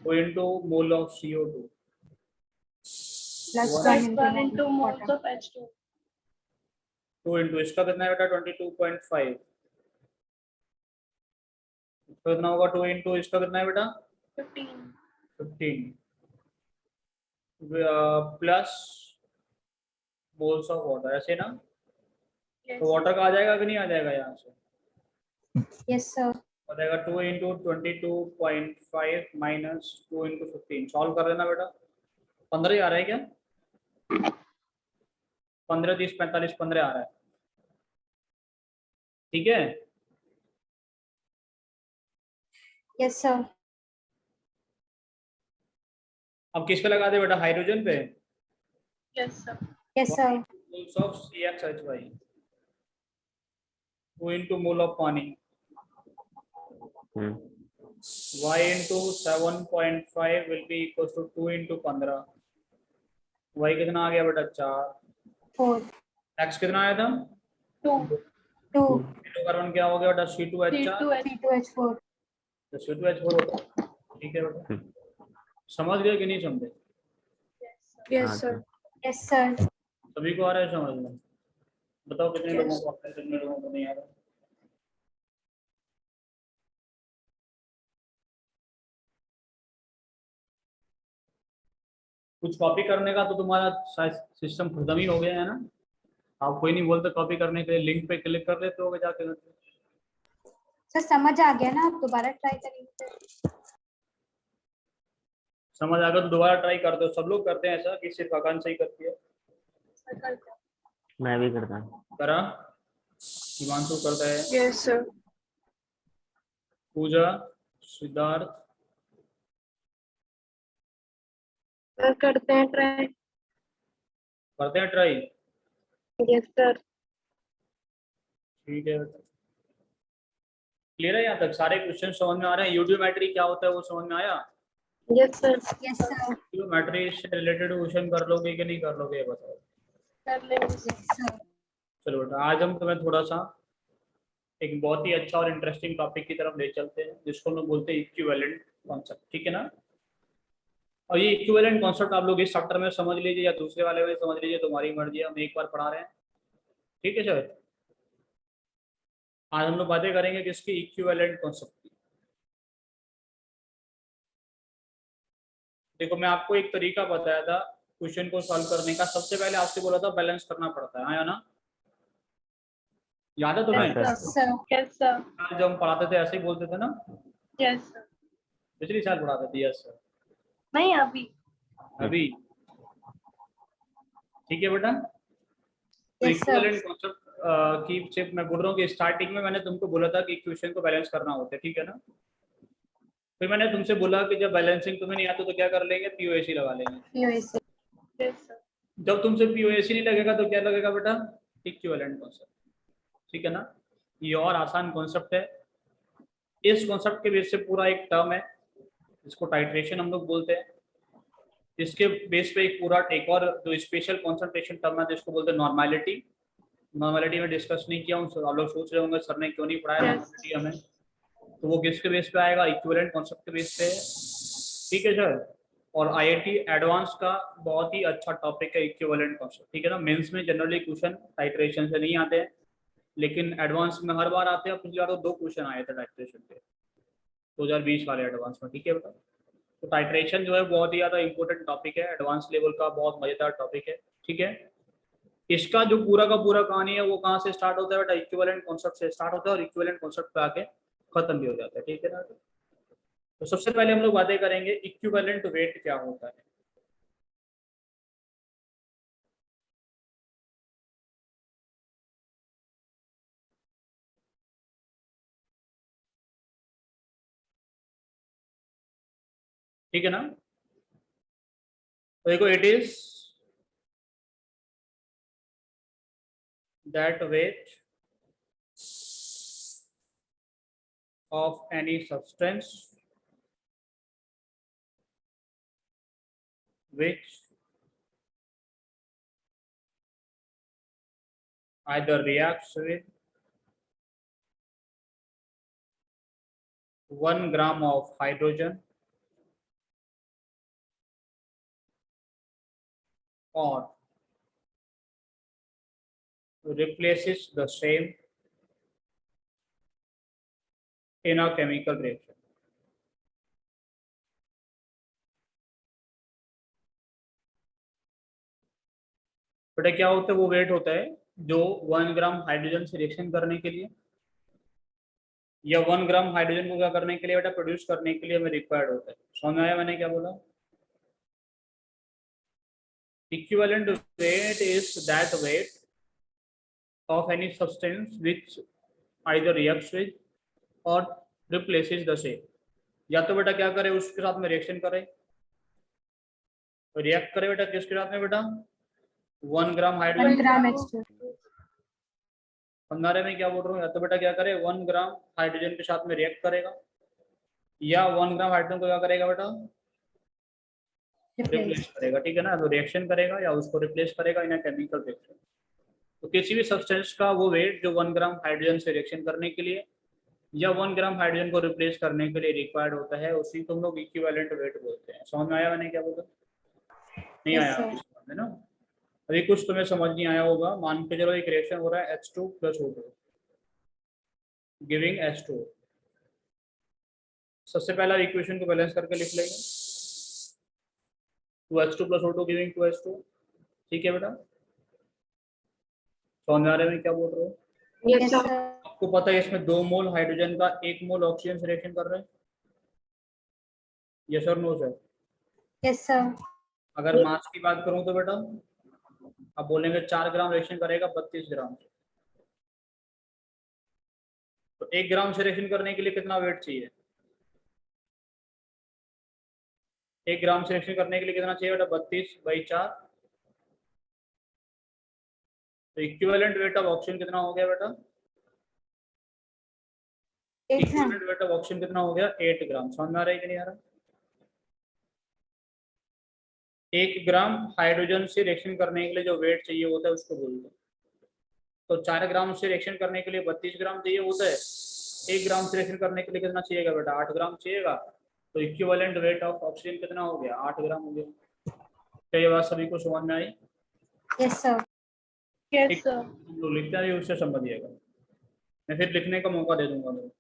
2 into mole of CO2, plus Plus 1 1 into into moles water. of H2। 2 into इसका कितना है बेटा 22.5, इसका कितना होगा 2 into इसका कितना है बेटा 15। 15 प्लस मोल्स ऑफ वाटर, ऐसे ना। यस तो वाटर का आ जाएगा कि नहीं आ जाएगा यहाँ से, यस सर। आ जाएगा 2 into 22.5 माइनस 2 into 15, सॉल्व कर लेना बेटा। 15 ही आ रहा है क्या, 15 30 45 15 आ रहा है, ठीक है। Yes sir. अब किस पे लगा दे बेटा, हाइड्रोजन पे, yes sir. Yes sir. Moles of CxH5, 2 into mole of पानी, हम्म y into 7.5 will be equals to 2 into 15, y कितना आ गया बेटा 4, 4 x कितना आया था 2। 2 कार्बन क्या हो गया बेटा C2H4, C2H4। तो C2H4 होता है, ठीक है बेटा। समझ गए कि नहीं समझे, यस हाँ सर। Sir yes sir. सभी को आ रहा है समझ में, बताओ कितने Yes. लोगों को आता है, कितने लोगों को नहीं आ रहा। कुछ कॉपी करने का तो तुम्हारा शायद सिस्टम खत्म ही हो गया है ना, आप कोई नहीं बोलते कॉपी करने के लिए, लिंक पे क्लिक कर लेते हो जाके, सर समझ आ गया ना, आप दोबारा ट्राई करेंगे। समझ आ गया तो दोबारा ट्राई कर दो। सब लोग करते हैं ऐसा कि सिर्फ आकांक्षा ही करती है, मैं भी करता हूँ। करा, हिमांशु करता है, यस सर। पूजा, सिद्धार्थ, सर करते हैं ट्राई। करते हैं ट्राई। Yes sir. ठीक है, क्लियर है यहाँ तक? सारे क्वेश्चन समझ में आ रहे हैं? यूडियोमेट्री क्या होता है वो समझ में आया? Yes sir. Yes sir. Eudiometry से रिलेटेड क्वेश्चन कर लोगे कि नहीं कर लोगे, ये बताओ। कर लेंगे। Yes sir. चलो बेटा, आज हम तुम्हें थोड़ा सा एक बहुत ही अच्छा और इंटरेस्टिंग टॉपिक की तरफ ले चलते हैं, जिसको हम लोग बोलते हैं इक्विवेलेंट कॉन्सेप्ट। ठीक है ना? और ये इक्विवेलेंट कॉन्सेप्ट आप लोग इस चैप्टर में समझ लीजिए या दूसरे वाले में समझ लीजिए, तुम्हारी मर्जी है, हम एक बार पढ़ा रहे हैं। ठीक है सर? आज हम लोग बातें करेंगे किसकी? इक्विवेलेंट कॉन्सेप्ट की। देखो, मैं आपको एक तरीका बताया था क्वेश्चन को सॉल्व करने का। सबसे पहले आपसे बोला था बैलेंस करना पड़ता है, हाँ या ना? याद है तुम्हें? हाँ, यस सर। Yes sir. आज जब हम पढ़ाते थे ऐसे ही बोलते थे ना? Yes sir. पिछली साल पढ़ाते थे। Yes sir. नहीं अभी। अभी ठीक है बेटा। तो यस सर। इक्विवेलेंट कॉन्सेप्ट की सिर्फ मैं बोल रहा हूँ कि स्टार्टिंग में मैंने तुमको बोला था कि इक्वेशन को बैलेंस करना होता है। ठीक है ना? फिर मैंने तुमसे बोला कि जब बैलेंसिंग तुम्हें नहीं आता तो क्या कर लेंगे? पीओएसी लगा लेंगे। पीओएसी। Yes sir. जब तुमसे पीओएसी नहीं लगेगा तो क्या लगेगा बेटा? Equivalent concept. ठीक है ना? ये और आसान कॉन्सेप्ट है। इस कॉन्सेप्ट के बेस से पूरा एक टर्म है जिसको टाइट्रेशन हम लोग बोलते हैं। इसके बेस पे एक पूरा एक और जो स्पेशल कॉन्सेंट्रेशन टर्म है जिसको बोलते हैं नॉर्मेलिटी। नॉर्मेलिटी में डिस्कस नहीं किया हूँ, आप लोग सोच रहे होंगे सर ने क्यों नहीं पढ़ाया Yes. नॉर्मेलिटी हमें। तो वो किसके बेस पे आएगा? इक्विवेलेंट कॉन्सेप्ट के बेस पे। ठीक है सर? और आईआईटी एडवांस का बहुत ही अच्छा टॉपिक है इक्विवेलेंट कॉन्सेप्ट। ठीक है ना? मेंस में जनरली क्वेश्चन टाइट्रेशन से नहीं आते हैं, लेकिन एडवांस में हर बार आते हैं। पिछली बार तो 2 क्वेश्चन आए थे टाइट्रेशन के, 2020 वाले एडवांस में। ठीक है बेटा? तो टाइट्रेशन जो है बहुत ही ज़्यादा इंपॉर्टेंट टॉपिक है, एडवांस लेवल का बहुत मज़ेदार टॉपिक है। ठीक है? इसका जो पूरा का पूरा कहानी है वो कहाँ से स्टार्ट होता है बेटा? इक्विवेलेंट कॉन्सेप्ट से स्टार्ट होता है और इक्विवेलेंट कॉन्सेप्ट पे आके खत्म भी हो जाता है। ठीक है ना? तो सबसे पहले हम लोग बातें करेंगे इक्विवेलेंट वेट क्या होता है। ठीक है ना? तो देखो, it is that weight of any substance which either reacts with 1 gram of hydrogen or replaces the same in a chemical reaction. बेटा क्या होता है? वो वेट होता है जो 1 ग्राम हाइड्रोजन से रिएक्शन करने के लिए या 1 ग्राम हाइड्रोजन को क्या करने के लिए बेटा? प्रोड्यूस करने के लिए हमें रिक्वायर्ड होता है। समझ में आया मैंने क्या बोला? Equivalent weight is that weight of any substance which either reacts with or replaces the same. या तो बेटा क्या करे? उसके साथ में रिएक्शन करे, तो रिएक्ट करे बेटा किसके साथ में बेटा? 1 ग्राम 1 हाइड्रोजन। ग्राम H2। समझा रहे मैं क्या बोल रहा हूँ? या तो बेटा क्या करे? 1 ग्राम हाइड्रोजन के साथ में रिएक्ट करेगा, या 1 ग्राम हाइड्रोजन को क्या करेगा बेटा? रिप्लेस करेगा। ठीक है ना? तो रिएक्शन करेगा या उसको रिप्लेस करेगा इन केमिकल रिएक्शन। तो किसी भी सब्सटेंस का वो वेट जो 1 ग्राम हाइड्रोजन से रिएक्शन करने के लिए या 1 ग्राम हाइड्रोजन को रिप्लेस करने के लिए रिक्वायर्ड होता है, उसी को हम लोग इक्विवेलेंट वेट बोलते हैं। समझ में आया मैंने क्या बोला? नहीं Yes, आया sir. आपकी समझ में ना? अभी कुछ तुम्हें समझ नहीं आया होगा। मान के चलो एक रिएक्शन हो रहा है H2 plus O2 giving H2। सबसे पहला इक्वेशन को बैलेंस करके लिख लेंगे, 2H2 plus O2 giving 2H2। ठीक है बेटा? समझ में आ रहे हैं क्या बोल रहे हो? Yes, sir. आपको पता है इसमें 2 मोल हाइड्रोजन का 1 मोल ऑक्सीजन से रिएक्शन कर रहे हैं। यस और नो सर? Yes, sir. अगर मास की बात करूं तो बेटा आप बोलेंगे 4 ग्राम रिएक्शन करेगा 32 ग्राम से। तो 1 ग्राम से रिएक्शन करने के लिए कितना वेट चाहिए? 1 ग्राम से रिएक्शन करने के लिए कितना चाहिए बेटा 32/4। तो इक्विवेलेंट वेट ऑफ ऑक्सीजन कितना हो गया बेटा? 8 ग्राम। इक्विवेलेंट वेट ऑफ ऑक्सीजन कितना हो गया? 8 ग्राम। समझ में आ रहा है कि नहीं आ रहा? 1 ग्राम हाइड्रोजन से रिएक्शन करने के लिए जो वेट चाहिए होता है उसको बोलते हैं। तो 4 ग्राम से रिएक्शन करने के लिए 32 ग्राम चाहिए होता है। 1 ग्राम से रिएक्शन करने के लिए कितना चाहिएगा बेटा? 8 ग्राम चाहिएगा। तो इक्विवेलेंट वेट ऑफ ऑक्सीजन कितना हो गया? 8 ग्राम हो गया। तो ये बात सभी को समझ में आई? Yes sir. Yes sir. हम लोग लिखते हैं उससे समझिएगा, मैं फिर लिखने का मौका दे दूंगा लोग।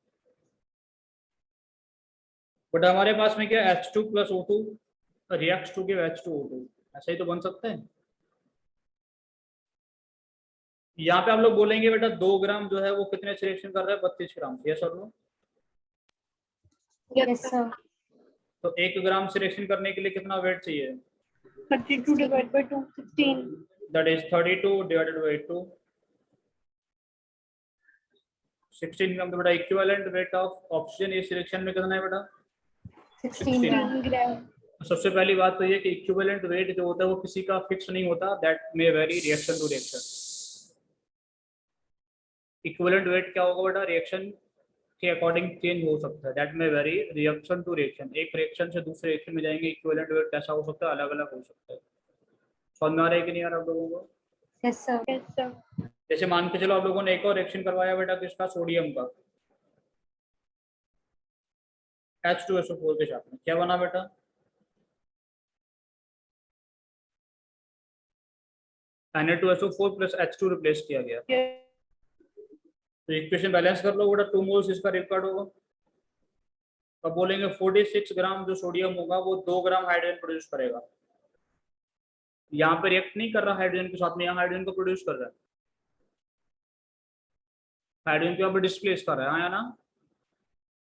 बट हमारे पास में क्या H2 + O2 reacts to give H2O2, ऐसा ही तो बन सकता है। यहाँ पे आप लोग बोलेंगे बेटा 2 ग्राम जो है वो कितने से रिएक्शन कर रहा है? 32 ग्राम। यस और नो? Yes sir. तो 1 ग्राम से रिएक्शन करने के लिए कितना वेट चाहिए? 32 divided by 2, 16. That is 32 divided by 2, 16 ग्राम। तो बेटा इक्विवेलेंट वेट ऑफ ऑक्सीजन इस रिएक्शन में कितना है बेटा? 16 ग्राम। 16 ग्राम। सबसे पहली बात तो ये कि इक्विवेलेंट वेट जो होता है वो किसी का फिक्स नहीं होता, that may vary reaction to reaction. Equivalent weight क्या होगा बेटा? रिएक्शन के अकॉर्डिंग चेंज हो सकता है, that may vary reaction to reaction. एक रिएक्शन से दूसरे रिएक्शन में जाएंगे, इक्विवेलेंट वेट कैसा हो सकता है? अलग अलग हो सकता है। समझ में आ रहा है कि नहीं आ रहा आप लोगों को? Yes sir. Yes sir. जैसे मान के चलो आप लोगों ने एक और रिएक्शन करवाया बेटा किसका? सोडियम का, H2SO4 के साथ में। क्या बना बेटा? Na2SO4 + H2 रिप्लेस किया गया। तो इक्वेशन बैलेंस कर लो बेटा, 2 मोल्स इसका रिकॉर्ड होगा। अब बोलेंगे 46 ग्राम जो सोडियम होगा वो 2 ग्राम हाइड्रोजन प्रोड्यूस करेगा। यहाँ पे रिएक्ट नहीं कर रहा हाइड्रोजन के साथ में, यहाँ हाइड्रोजन को प्रोड्यूस कर रहा है, हाइड्रोजन को यहाँ पे डिस्प्लेस कर रहा है, या ना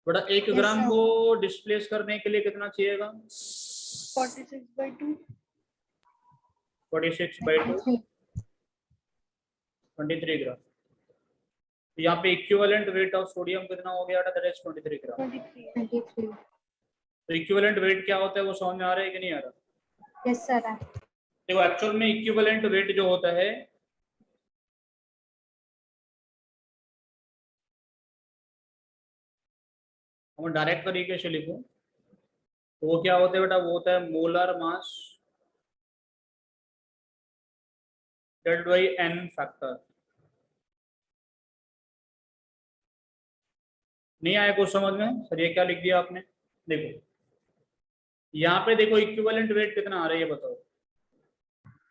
बेटा? 1 Yes, ग्राम sir. को डिस्प्लेस करने के लिए कितना चाहिएगा? 46/2. 46/2, 23 ग्राम। तो यहाँ पे इक्विवेलेंट वेट ऑफ सोडियम कितना हो गया? दैट इज 23 ग्राम। 23. 23। तो इक्विवेलेंट वेट क्या होता है वो समझ में आ रहा है कि नहीं आ रहा? Yes sir. देखो एक्चुअल में इक्विवेलेंट वेट जो होता है हम डायरेक्ट तरीके से लिखो तो वो क्या होता है बेटा? वो होता है molar mass divided by n factor. नहीं आया कुछ समझ में? सर ये क्या लिख दिया आपने? देखो यहाँ पे देखो इक्विवेलेंट वेट कितना आ रहा है ये बताओ।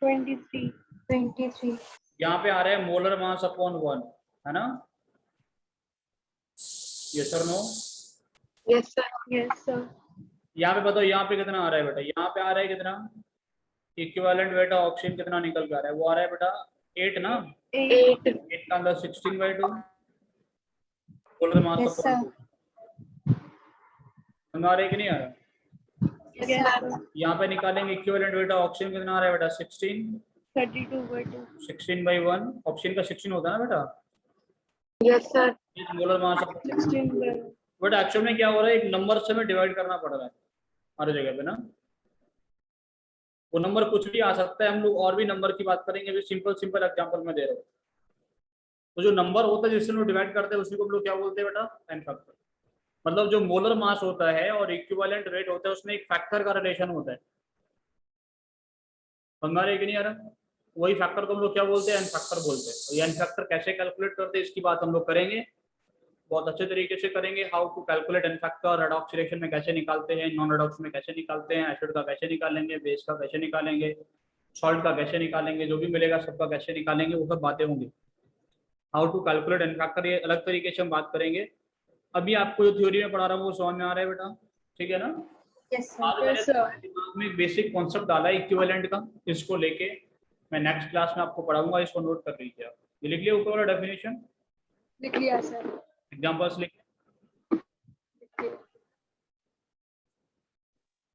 23. 23। यहाँ पे आ रहा है मोलर मास अपॉन 1, है ना? यस और no? Yes sir. Yes sir. यहाँ पे बताओ यहाँ पे कितना आ रहा है बेटा? यहाँ पे आ रहा है कितना? इक्विवेलेंट वेट ऑफ ऑक्सीजन कितना निकल के आ रहा है? वो आ रहा है बेटा 8 ना? 8. 8 का अंदर 16/2 molar mass Yes, upon sir. 2। समझ आ रहा है कि नहीं आ रहा? Yes sir. यहाँ पे निकालेंगे इक्विवेलेंट वेट ऑफ ऑक्सीजन कितना आ रहा है बेटा? 16, 32/2. 16/1। ऑक्सीजन का 16 होता है ना बेटा? Yes sir. Molar mass 16/1. But actual में क्या हो रहा है? एक नंबर से हमें डिवाइड करना पड़ रहा है हर जगह पे ना। वो नंबर कुछ भी आ सकता है, हम लोग और भी नंबर की बात करेंगे, अभी सिंपल एग्जांपल में दे रहा हूँ। तो जो नंबर होता है जिससे हम लोग डिवाइड करते हैं उसी को हम लोग क्या बोलते हैं बेटा? n factor. मतलब जो मोलर मास होता है और इक्विवेलेंट वेट होता है उसमें एक फैक्टर का रिलेशन होता है। समझ रहे कि नहीं आ रहा? वही फैक्टर को हम लोग क्या बोलते हैं? एन फैक्टर बोलते हैं। ये एन फैक्टर कैसे कैलकुलेट करते हैं इसकी बात हम लोग करेंगे, बहुत अच्छे तरीके से करेंगे। How to calculate n factor, redox reaction में कैसे निकालते हैं, नॉन रेडॉक्स में कैसे निकालते हैं, एसिड का कैसे निकालेंगे, बेस का कैसे निकालेंगे, सॉल्ट का कैसे निकालेंगे, जो भी मिलेगा सबका कैसे निकालेंगे, वो सब बातें होंगी। How to calculate n factor ये अलग तरीके से हम बात करेंगे। अभी आपको जो थ्योरी में पढ़ा रहा हूँ वो समझ में आ रहा है बेटा? ठीक है ना? Yes sir. आज मैंने Yes, sir. तुम्हारे दिमाग में बेसिक कॉन्सेप्ट डाला है इक्विवेलेंट का, इसको लेके मैं नेक्स्ट क्लास में आपको पढ़ाऊंगा, इसको नोट कर लीजिए आप। ये लिख लिया ऊपर वाला डेफिनेशन, लिख लिया सर। एग्जांपल्स लिख